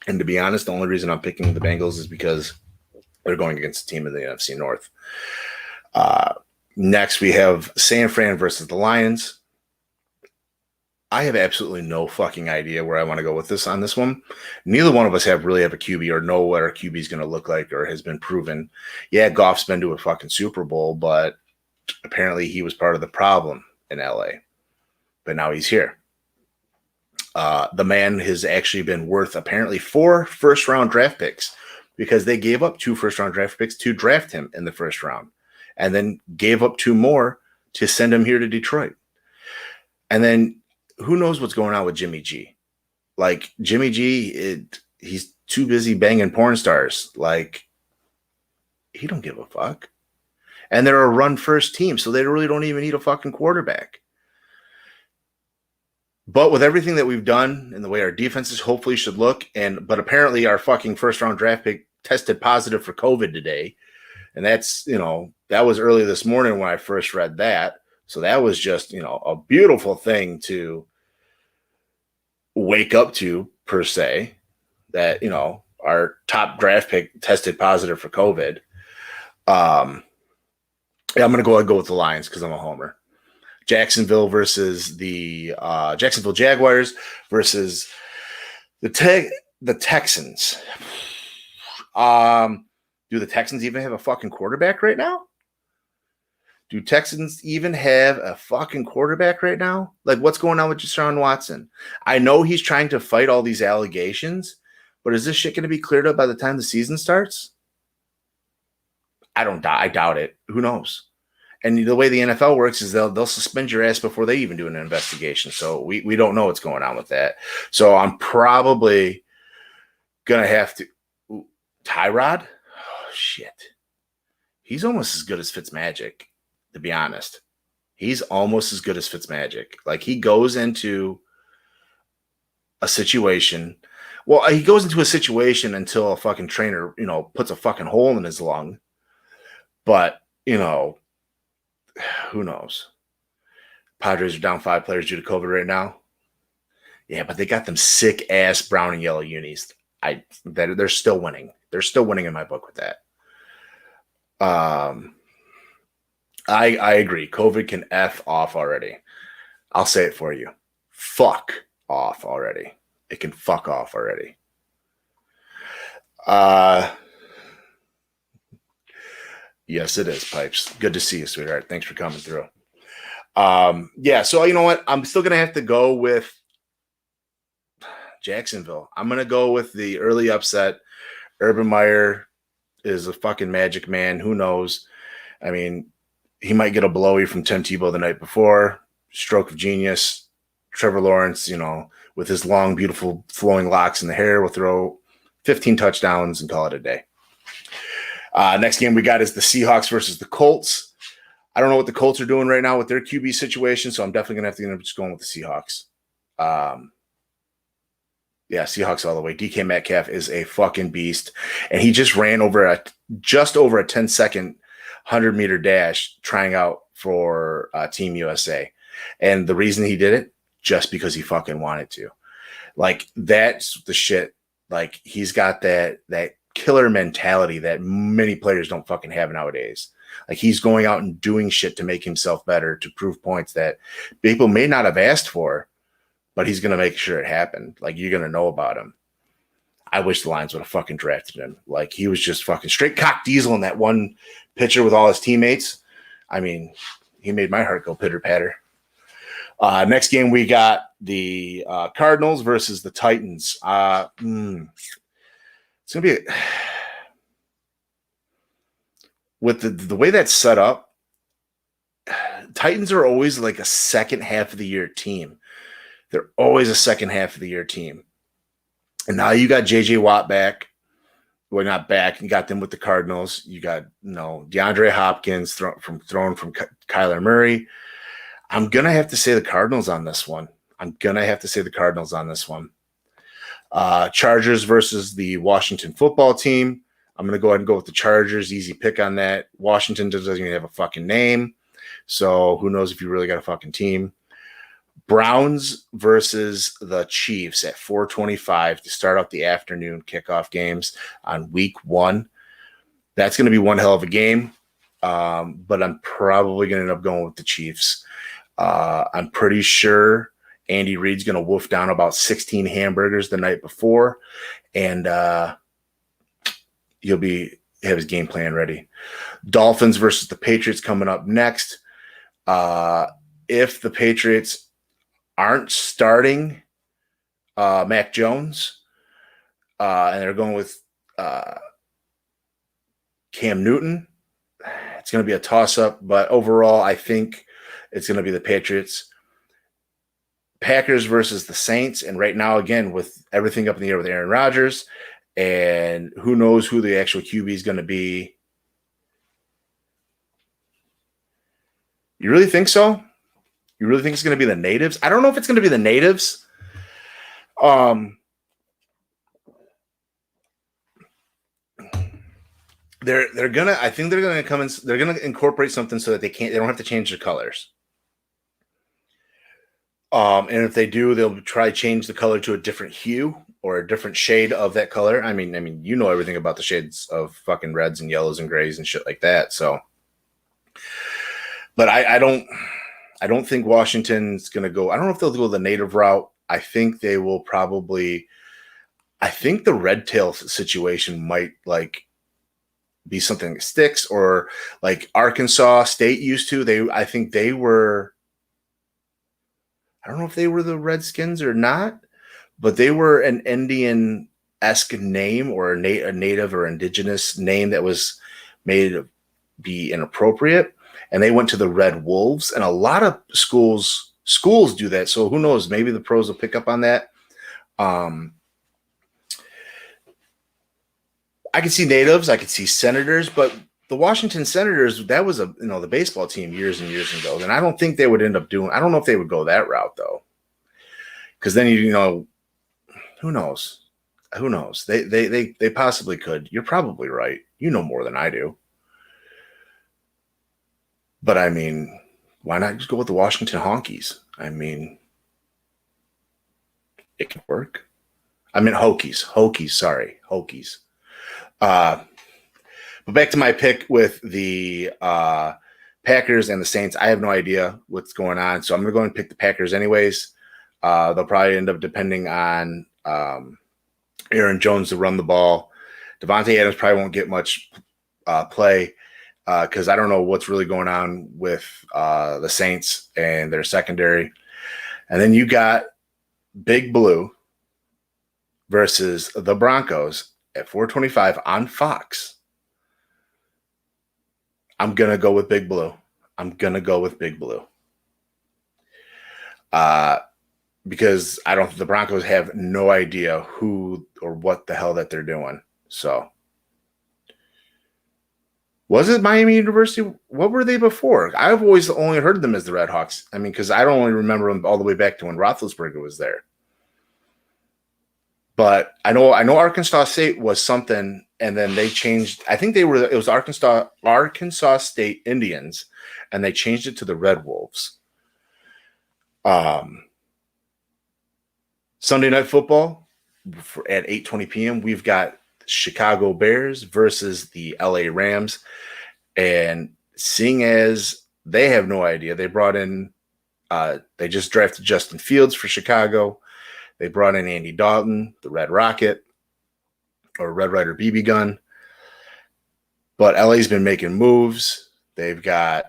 And to be honest, the only reason I'm picking the Bengals is because they're going against a team in the NFC North. Next, we have San Fran versus the Lions. I have absolutely no fucking idea where I want to go with this on this one. Neither one of us really have a QB or know what our QB is going to look like or has been proven. Yeah, Goff's been to a fucking Super Bowl, but apparently he was part of the problem in LA. But now he's here. The man has actually been worth apparently 4 first-round draft picks because they gave up 2 first-round draft picks to draft him in the first round and then gave up 2 more to send him here to Detroit. And then who knows what's going on with Jimmy G? Like, Jimmy G, he's too busy banging porn stars. Like, he don't give a fuck. And they're a run-first team, so they really don't even need a fucking quarterback. But with everything that we've done and the way our defenses hopefully should look, but apparently our fucking first-round draft pick tested positive for COVID today. And that's, that was early this morning when I first read that. So that was just, a beautiful thing to wake up to, per se, that, our top draft pick tested positive for COVID. I'm going to go ahead and go with the Lions because I'm a homer. Jacksonville versus the Jacksonville Jaguars versus the Texans. Do the Texans even have a fucking quarterback right now? Do Texans even have a fucking quarterback right now? Like, what's going on with Deshaun Watson? I know he's trying to fight all these allegations, but is this shit going to be cleared up by the time the season starts? I doubt it. Who knows? And the way the NFL works is they'll suspend your ass before they even do an investigation. So we don't know what's going on with that. So I'm probably going to have to – Tyrod? Oh, shit. He's almost as good as Fitzmagic, to be honest. He's almost as good as Fitzmagic. Like, he goes into a situation – well, he goes into a situation until a fucking trainer, puts a fucking hole in his lung. But, who knows? Padres are down 5 players due to COVID right now. Yeah, but they got them sick-ass brown and yellow unis. They're still winning. They're still winning in my book with that. I agree. COVID can F off already. I'll say it for you. Fuck off already. It can fuck off already. Yes, it is, Pipes. Good to see you, sweetheart. Thanks for coming through. Yeah, so you know what? I'm still going to have to go with Jacksonville. I'm going to go with the early upset. Urban Meyer is a fucking magic man. Who knows? I mean, he might get a blowy from Tim Tebow the night before. Stroke of genius. Trevor Lawrence, with his long, beautiful, flowing locks in the hair, will throw 15 touchdowns and call it a day. Next game we got is the Seahawks versus the Colts. I don't know what the Colts are doing right now with their QB situation, so I'm definitely going to have to end up just going with the Seahawks. Yeah, Seahawks all the way. DK Metcalf is a fucking beast, and he just ran just over a 10-second 100-meter dash trying out for Team USA. And the reason he did it, just because he fucking wanted to. Like, that's the shit. Like, he's got that killer mentality that many players don't fucking have nowadays. Like, he's going out and doing shit to make himself better, to prove points that people may not have asked for, but he's going to make sure it happened. Like, you're going to know about him. I wish the Lions would have fucking drafted him. Like, he was just fucking straight cock diesel in that one pitcher with all his teammates. I mean, he made my heart go pitter patter. Next game, we got the Cardinals versus the Titans. It's going to be with the way that's set up. Titans are always like a second half of the year team. They're always a second half of the year team. And now you got J.J. Watt back. Well, not back. You got them with the Cardinals. You got DeAndre Hopkins thrown from Kyler Murray. I'm going to have to say the Cardinals on this one. Chargers versus the Washington football team. I'm going to go ahead and go with the Chargers. Easy pick on that. Washington doesn't even have a fucking name. So who knows if you really got a fucking team. Browns versus the Chiefs at 4:25 to start out the afternoon kickoff games on week 1. That's going to be one hell of a game. But I'm probably going to end up going with the Chiefs. I'm pretty sure Andy Reid's going to wolf down about 16 hamburgers the night before, and he'll have his game plan ready. Dolphins versus the Patriots coming up next. If the Patriots aren't starting Mac Jones, and they're going with Cam Newton, it's going to be a toss-up, but overall, I think it's going to be the Patriots. Packers versus the Saints, and right now, again, with everything up in the air with Aaron Rodgers, and who knows who the actual QB is going to be. You really think so? You really think it's going to be the natives? I don't know if it's going to be the natives. They're gonna. I think they're gonna come in. They're gonna incorporate something so that they don't have to change their colors. And if they do, they'll try to change the color to a different hue or a different shade of that color. I mean, everything about the shades of fucking reds and yellows and grays and shit like that. So, but I don't think Washington's gonna go. I don't know if they'll go the native route. I think they will probably. I think the red tail situation might be something that sticks, or like Arkansas State used to. I think they were. I don't know if they were the Redskins or not, but they were an Indian-esque name or a native or indigenous name that was made to be inappropriate, and they went to the Red Wolves. And a lot of schools do that. So who knows? Maybe the pros will pick up on that. I could see natives, I could see senators, but the Washington Senators, that was the baseball team years and years ago. And I don't think they would end up doing, I don't know if they would go that route though. Because then, who knows? Who knows? They possibly could. You're probably right. You know more than I do. But I mean, why not just go with the Washington Honkies? I mean, it can work. I mean, Hokies. But back to my pick with the Packers and the Saints. I have no idea what's going on, so I'm going to go and pick the Packers anyways. They'll probably end up depending on Aaron Jones to run the ball. Devontae Adams probably won't get much play because I don't know what's really going on with the Saints and their secondary. And then you got Big Blue versus the Broncos at 4:25 on Fox. I'm going to go with Big Blue. Because the Broncos have no idea who or what the hell that they're doing. So, was it Miami University? What were they before? I've always only heard them as the Red Hawks. I mean, because I don't only remember them all the way back to when Roethlisberger was there. But I know Arkansas State was something, and then they changed. I think it was Arkansas State Indians, and they changed it to the Red Wolves. Sunday Night Football at 8:20 p.m. We've got Chicago Bears versus the LA Rams. And seeing as they have no idea, they brought in they just drafted Justin Fields for Chicago. They brought in Andy Dalton, the Red Rocket, or Red Ryder BB gun. But LA's been making moves. They've got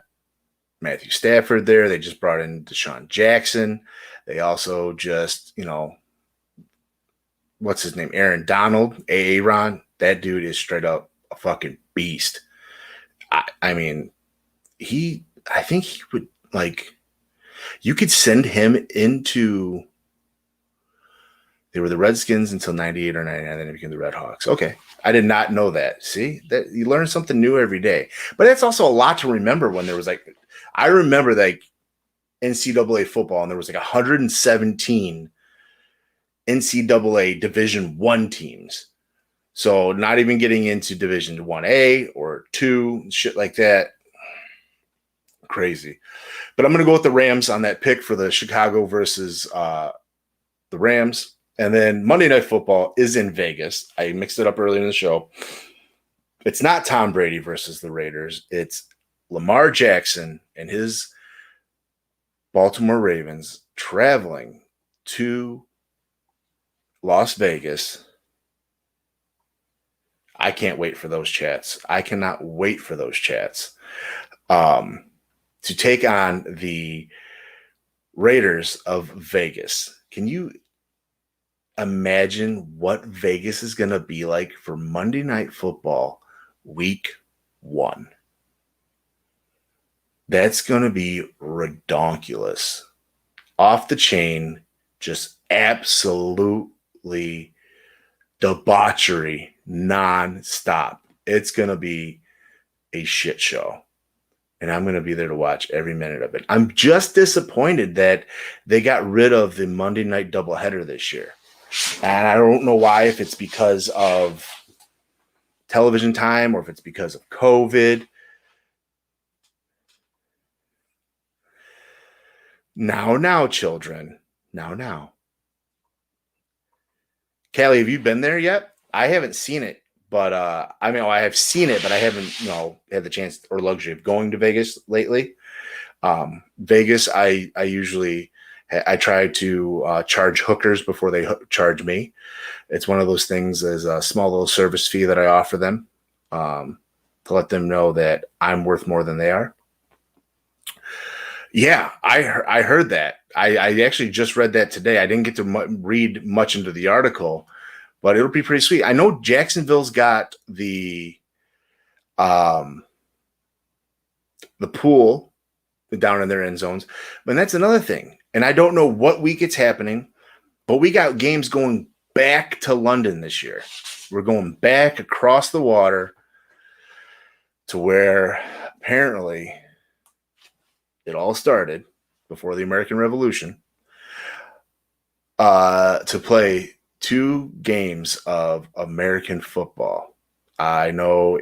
Matthew Stafford there. They just brought in Deshaun Jackson. They also just, what's his name? Aaron Donald, Aaron. That dude is straight up a fucking beast. I mean, I think he would, you could send him into, they were the Redskins until 98 or 99, then they became the Red Hawks. Okay. I did not know that. See, that you learn something new every day. But that's also a lot to remember when there was I remember NCAA football, and there was 117 NCAA Division I teams. So not even getting into Division 1A or 2, shit like that. Crazy. But I'm going to go with the Rams on that pick for the Chicago versus the Rams. And then Monday Night Football is in Vegas. I mixed it up earlier in the show. It's not Tom Brady versus the Raiders. It's Lamar Jackson and his Baltimore Ravens traveling to Las Vegas. I can't wait for those chats. I cannot wait for those chats to take on the Raiders of Vegas. Can you imagine what Vegas is going to be like for Monday Night Football week 1? That's going to be redonkulous. Off the chain, just absolutely debauchery non-stop. It's going to be a shit show. And I'm going to be there to watch every minute of it. I'm just disappointed that they got rid of the Monday night doubleheader this year. And I don't know why, if it's because of television time or if it's because of COVID. Now, children. Now. Callie, have you been there yet? I haven't seen it, but I have seen it, but I haven't, had the chance or luxury of going to Vegas lately. Vegas, I usually try to charge hookers before they charge me. It's one of those things as a small little service fee that I offer them to let them know that I'm worth more than they are. Yeah, I heard that. I actually just read that today. I didn't get to read much into the article, but it'll be pretty sweet. I know Jacksonville's got the pool down in their end zones, but that's another thing. And I don't know what week it's happening, but we got games going back to London this year. We're going back across the water to where apparently it all started before the American Revolution, to play 2 games of American football. I know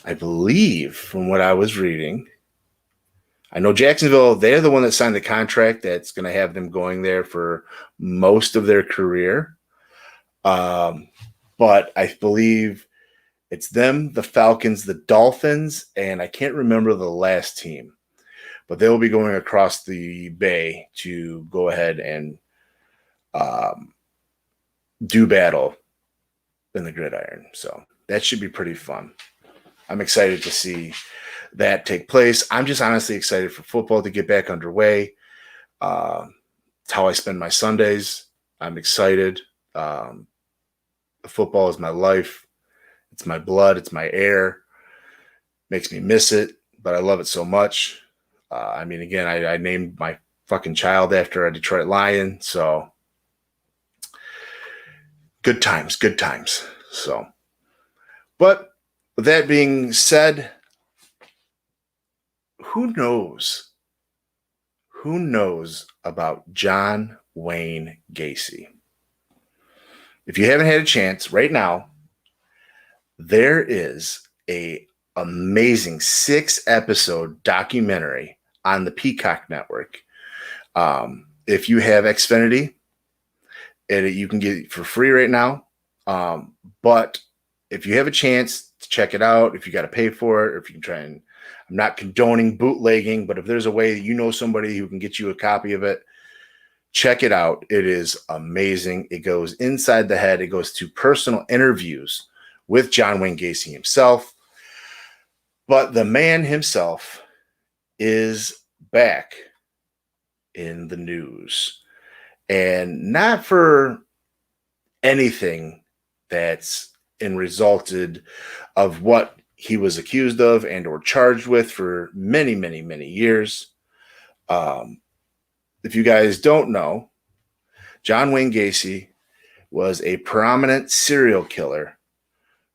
I believe from what I was reading, I know Jacksonville, they're the one that signed the contract that's going to have them going there for most of their career. But I believe it's them, the Falcons, the Dolphins, and I can't remember the last team. But they will be going across the bay to go ahead and do battle in the gridiron. So that should be pretty fun. I'm excited to see that take place. I'm just honestly excited for football to get back underway. It's how I spend my Sundays. I'm excited. Football is my life. It's my blood. It's my air. Makes me miss it, but I love it so much. I mean, again, I named my fucking child after a Detroit Lion, so good times, good times. So, but with that being said, who knows? Who knows about John Wayne Gacy? If you haven't had a chance right now, there is a amazing 6-episode documentary on the Peacock Network. If you have Xfinity, you can get it for free right now. But if you have a chance to check it out, if you got to pay for it, or if you can try and, I'm not condoning bootlegging, but if there's a way that you know somebody who can get you a copy of it, check it out. It is amazing. It goes inside the head. It goes to personal interviews with John Wayne Gacy himself. But the man himself is back in the news. And not for anything that's resulted of what he was accused of and or charged with for many, many, many years. If you guys don't know, John Wayne Gacy was a prominent serial killer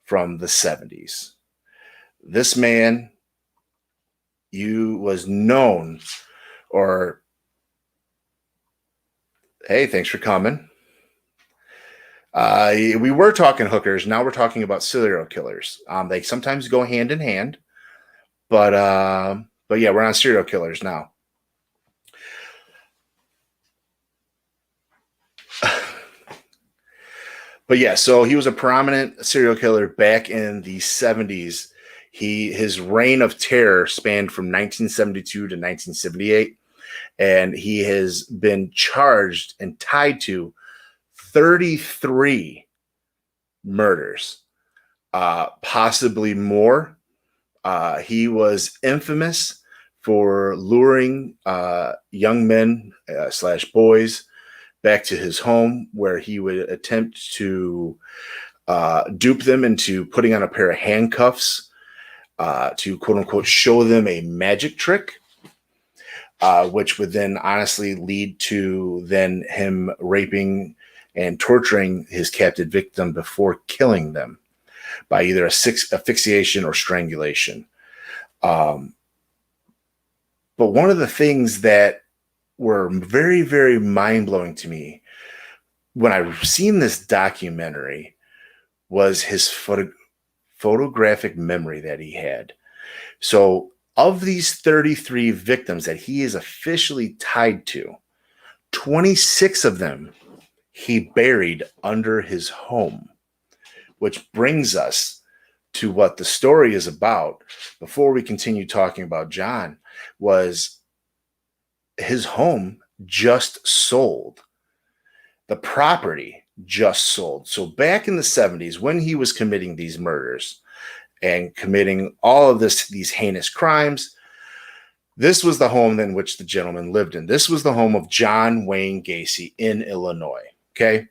from the 70s. This man, was known, or, hey, thanks for coming. We were talking hookers. Now we're talking about serial killers. They sometimes go hand in hand, but yeah, we're on serial killers now. But yeah, so he was a prominent serial killer back in the 70s. His reign of terror spanned from 1972 to 1978, and he has been charged and tied to 33 murders, possibly more. He was infamous for luring young men / boys back to his home, where he would attempt to dupe them into putting on a pair of handcuffs to quote unquote show them a magic trick, which would then honestly lead to then him raping and torturing his captive victim before killing them by either asphyxiation or strangulation. But one of the things that were very, very mind-blowing to me when I seen this documentary was his photographic memory that he had. So of these 33 victims that he is officially tied to, 26 of them he buried under his home, which brings us to what the story is about. Before we continue talking about John, was his home just sold. The property just sold. So back in the 70s, when he was committing these murders and committing all of these heinous crimes, this was the home in which the gentleman lived in. This was the home of John Wayne Gacy in Illinois. Okay.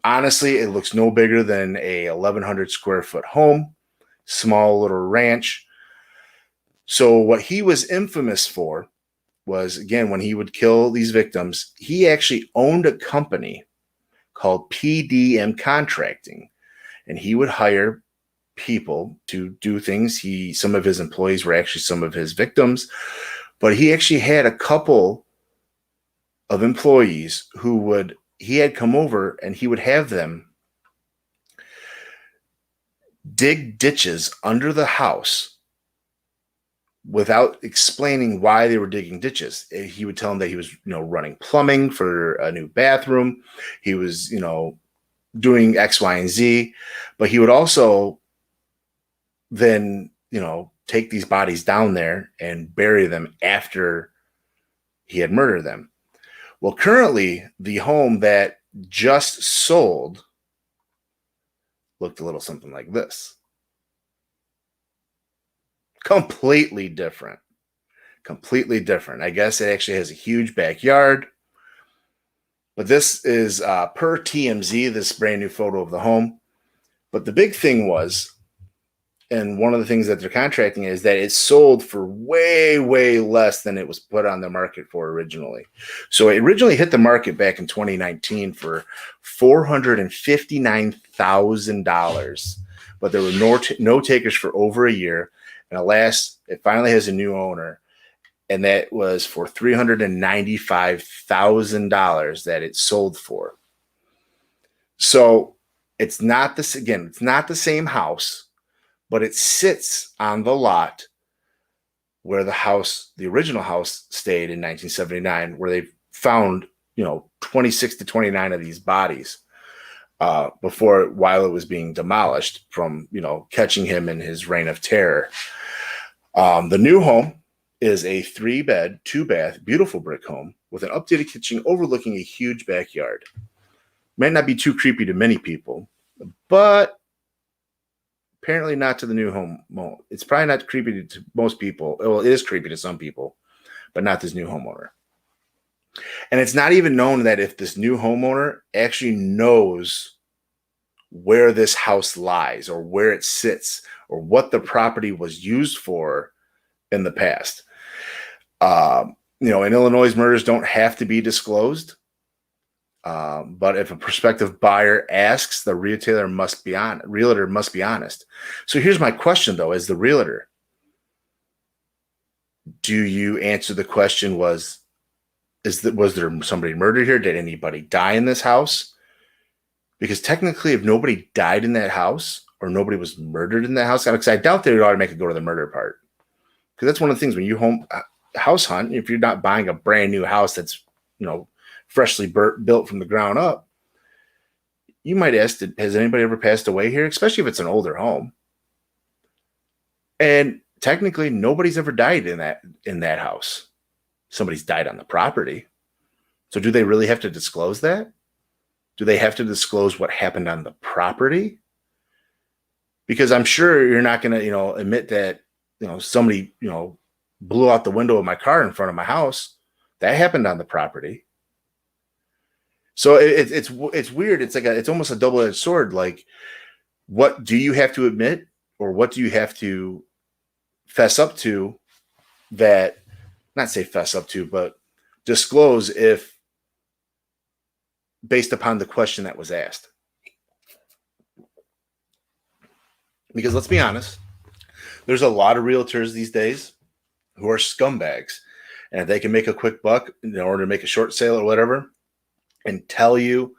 Honestly, it looks no bigger than a 1,100 square foot home, small little ranch. So what he was infamous for was, again, when he would kill these victims, he actually owned a company called PDM Contracting, and he would hire people to do things. Some of his employees were actually some of his victims, but he actually had a couple of employees he had come over and he would have them dig ditches under the house without explaining why they were digging ditches. He would tell them that he was, running plumbing for a new bathroom. He was, doing X, Y, and Z, but he would also then, take these bodies down there and bury them after he had murdered them. Well, currently the home that just sold looked a little something like this. Completely different. I guess it actually has a huge backyard. But this is per TMZ, this brand new photo of the home. But the big thing was And one of the things that they're contracting is that it's sold for way, way less than it was put on the market for originally. So it originally hit the market back in 2019 for $459,000, but there were no takers for over a year. And alas, it finally has a new owner, and that was for $395,000 that it sold for. So it's not this again. It's not the same house, but it sits on the lot where the original house stayed in 1979, where they found 26 to 29 of these bodies while it was being demolished from catching him in his reign of terror. The new home is a 3-bed, 2-bath, beautiful brick home with an updated kitchen overlooking a huge backyard. Might not be too creepy to many people, but apparently not to the new home. It's probably not creepy to most people. Well, it is creepy to some people, but not this new homeowner. And it's not even known that if this new homeowner actually knows where this house lies or where it sits or what the property was used for in the past. In Illinois, murders don't have to be disclosed. But if a prospective buyer asks, the realtor must be honest. So here's my question, though, as the realtor. Do you answer the question, was there somebody murdered here? Did anybody die in this house? Because technically, if nobody died in that house or nobody was murdered in that house, because I doubt they would automatically go to the murder part. Because that's one of the things when you house hunt, if you're not buying a brand new house that's, freshly built from the ground up, you might ask, has anybody ever passed away here? Especially if it's an older home. And technically, nobody's ever died in that house. Somebody's died on the property. So do they really have to disclose that? Do they have to disclose what happened on the property? Because I'm sure you're not going to, admit that, somebody, blew out the window of my car in front of my house. That happened on the property. So it's weird. It's almost a double-edged sword. Like, what do you have to admit, or what do you have to fess up to? That, not say fess up to, but disclose if based upon the question that was asked. Because let's be honest, there's a lot of realtors these days who are scumbags, and if they can make a quick buck in order to make a short sale or whatever, and tell you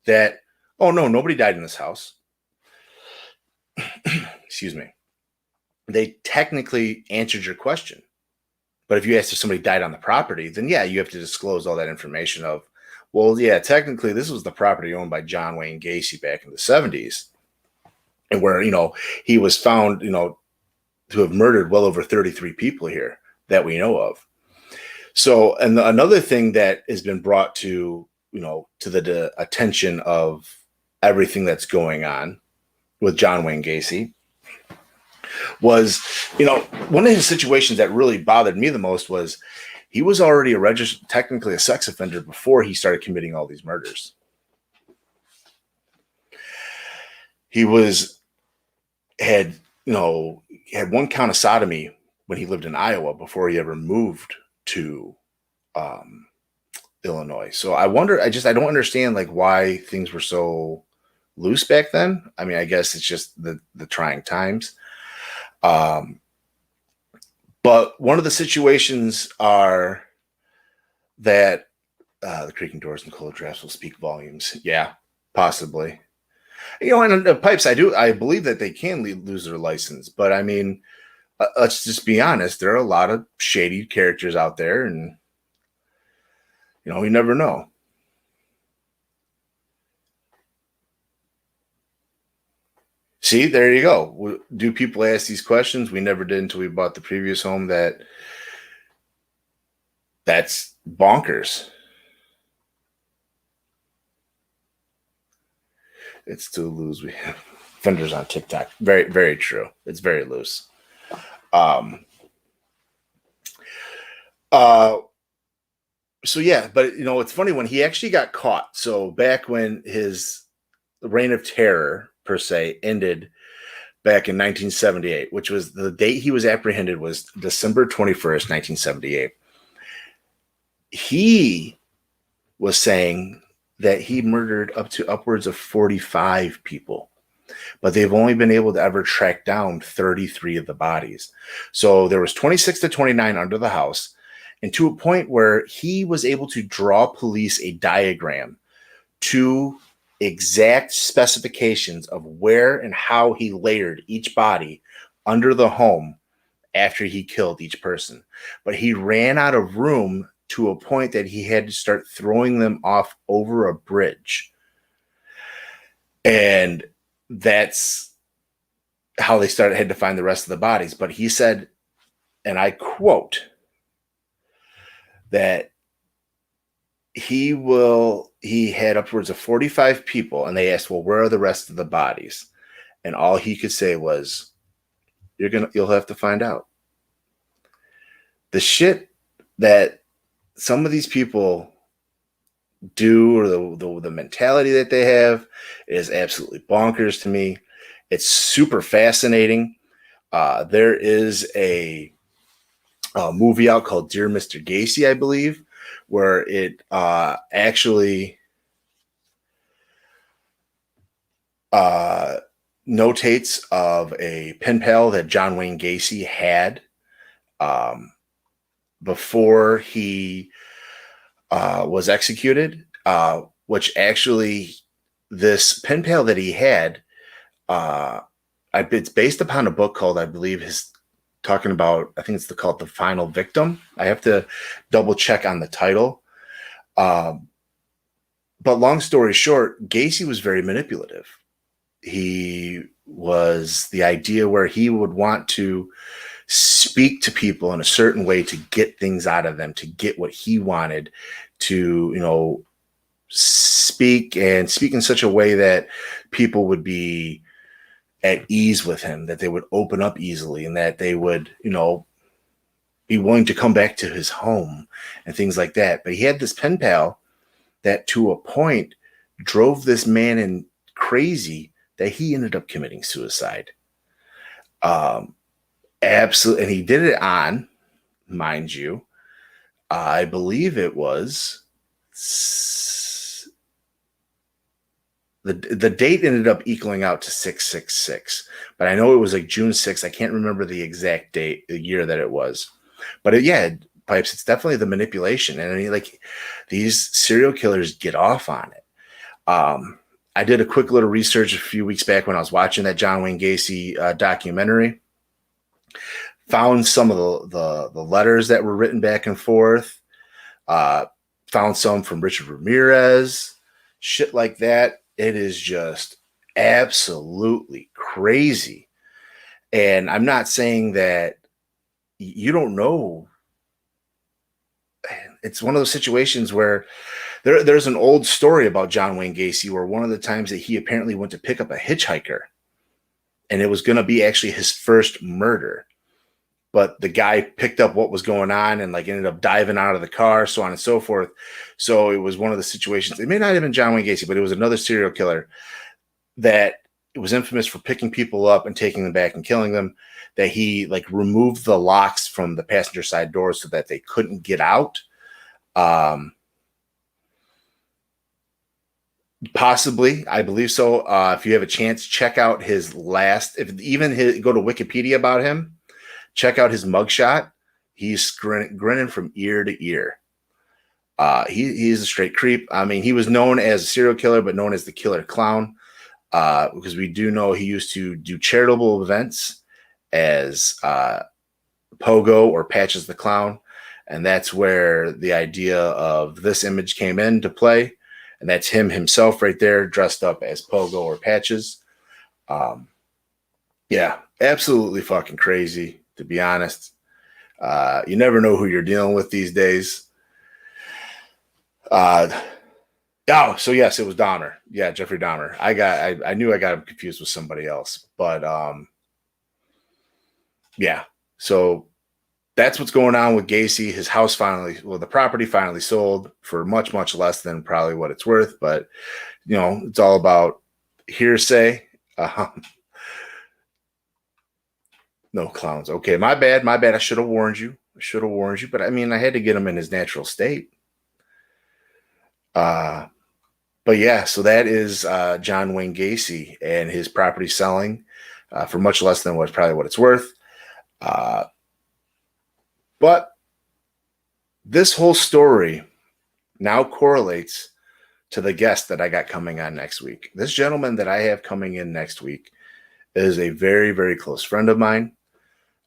that, oh no, nobody died in this house. Excuse me. They technically answered your question. But if you asked if somebody died on the property, then yeah, you have to disclose all that information of, well, yeah, technically this was the property owned by John Wayne Gacy back in the 70s. And where, he was found, to have murdered well over 33 people here that we know of. So, and another thing that has been brought to the attention of everything that's going on with John Wayne Gacy was, one of his situations that really bothered me the most was he was already technically a sex offender before he started committing all these murders. He had one count of sodomy when he lived in Iowa before he ever moved to Illinois. So I wonder, I don't understand why things were so loose back then. I mean, I guess it's just the trying times. But one of the situations are that the creaking doors and cold drafts will speak volumes. Yeah, possibly. And the pipes, I believe that they can lose their license, but I mean, let's just be honest. There are a lot of shady characters out there, and you never know. See, there you go. Do people ask these questions? We never did until we bought the previous home. That's bonkers. It's too loose. We have vendors on TikTok. Very, very true. It's very loose. So yeah, but it's funny when he actually got caught. So back when his reign of terror per se ended back in 1978, which was the date he was apprehended was December 21st, 1978. He was saying that he murdered up to upwards of 45 people, but they've only been able to ever track down 33 of the bodies. So there was 26 to 29 under the house, and to a point where he was able to draw police a diagram to exact specifications of where and how he layered each body under the home after he killed each person. But he ran out of room to a point that he had to start throwing them off over a bridge. And that's how they had to find the rest of the bodies. But he said, and I quote, that he had upwards of 45 people, and they asked, well, where are the rest of the bodies? And all he could say was, you'll have to find out. The shit that some of these people do, or the mentality that they have, is absolutely bonkers to me. It's super fascinating. There is a movie out called Dear Mr. Gacy, I believe, where it actually notates of a pen pal that John Wayne Gacy had before he was executed, which actually this pen pal that he had, it's based upon a book called, I believe, talking about, I think it's called The Final Victim. I have to double check on the title. But long story short, Gacy was very manipulative. He was the idea where he would want to speak to people in a certain way to get things out of them, to get what he wanted, to, speak in such a way that people would be at ease with him, that they would open up easily, and that they would, be willing to come back to his home and things like that. But he had this pen pal that to a point drove this man in crazy that he ended up committing suicide. Absolutely. And he did it on, mind you, I believe it was the date ended up equaling out to 666, but I know it was like June 6th. I can't remember the exact date, the year that it was, but Pipes, it's definitely the manipulation. And these serial killers get off on it. I did a quick little research a few weeks back when I was watching that John Wayne Gacy documentary. Found some of the letters that were written back and forth. Found some from Richard Ramirez. Shit like that. It is just absolutely crazy. And I'm not saying that you don't know. It's one of those situations where there's an old story about John Wayne Gacy where one of the times that he apparently went to pick up a hitchhiker, and it was going to be actually his first murder. But the guy picked up what was going on and ended up diving out of the car, so on and so forth. So it was one of the situations. It may not have been John Wayne Gacy, but it was another serial killer that it was infamous for picking people up and taking them back and killing them, that he removed the locks from the passenger side doors so that they couldn't get out. Possibly, I believe so. If you have a chance, check out his last, go to Wikipedia about him. Check out his mugshot. He's grinning from ear to ear. He's a straight creep. I mean, he was known as a serial killer, but known as the Killer Clown, because we do know he used to do charitable events as Pogo or Patches the Clown. And that's where the idea of this image came into play. And that's him himself right there, dressed up as Pogo or Patches. Yeah, absolutely fucking crazy, to be honest. You never know who you're dealing with these days. So yes, it was Dahmer. Yeah, Jeffrey Dahmer. I knew I got him confused with somebody else, but yeah. So that's what's going on with Gacy. His house the property finally sold for much, much less than probably what it's worth. But, it's all about hearsay. No clowns. Okay, my bad. My bad. I should have warned you. But I mean, I had to get him in his natural state. But yeah, so that is John Wayne Gacy and his property selling for much less than what it's worth. But this whole story now correlates to the guest that I got coming on next week. This gentleman that I have coming in next week is a very, very close friend of mine.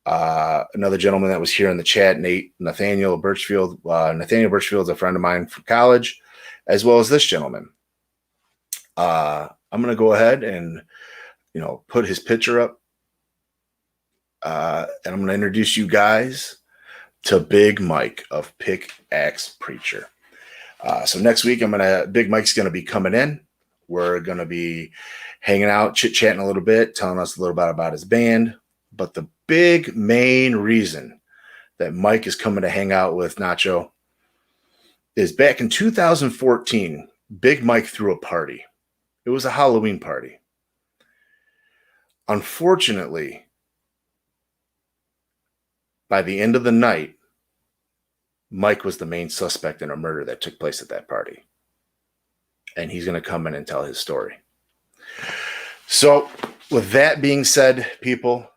Another gentleman that was here in the chat, Nathaniel Birchfield. Nathaniel Birchfield is a friend of mine from college, as well as this gentleman. I'm going to go ahead and, put his picture up. And I'm going to introduce you guys to Big Mike of Pickaxe Preacher. So next week, Big Mike's going to be coming in. We're going to be hanging out, chit-chatting a little bit, telling us a little bit about his band. But the big main reason that Mike is coming to hang out with Nacho is back in 2014, Big Mike threw a party. It was a Halloween party. Unfortunately, by the end of the night, Mike was the main suspect in a murder that took place at that party. And he's going to come in and tell his story. So with that being said, people,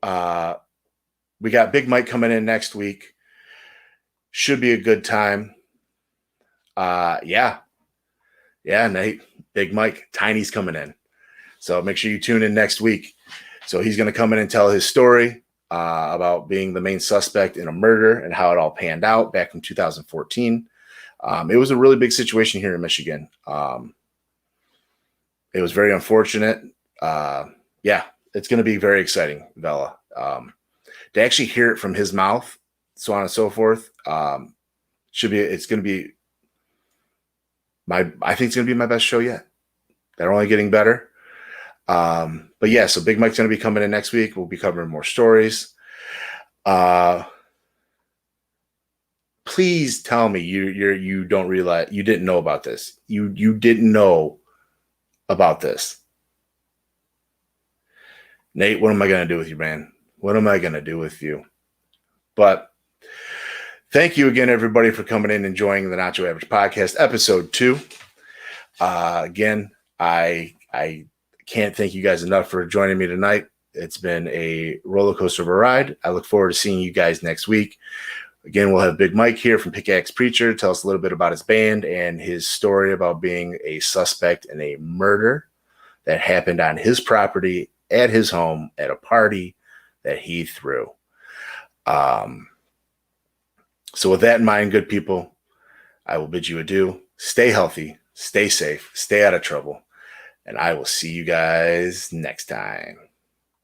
we got Big Mike coming in next week. Should be a good time. Yeah, Nate, Big Mike, Tiny's coming in. So make sure you tune in next week. So he's going to come in and tell his story about being the main suspect in a murder and how it all panned out back in 2014. It was a really big situation here in Michigan. It was very unfortunate. Yeah, it's going to be very exciting, Vela. To actually hear it from his mouth, so on and so forth, I think it's going to be my best show yet. They're only getting better. But yeah, so Big Mike's going to be coming in next week. We'll be covering more stories. Please tell me you don't realize you didn't know about this. You didn't know about this. Nate, what am I going to do with you, man? What am I going to do with you? But thank you again, everybody, for coming in and enjoying the Nacho Avg Podcast, episode 2. Again, I can't thank you guys enough for joining me tonight. It's been a roller coaster of a ride. I look forward to seeing you guys next week. Again, we'll have Big Mike here from Pickaxe Preacher tell us a little bit about his band and his story about being a suspect in a murder that happened on his property at his home at a party that he threw. So with that in mind, good people, I will bid you adieu. Stay healthy, stay safe, stay out of trouble, and I will see you guys next time.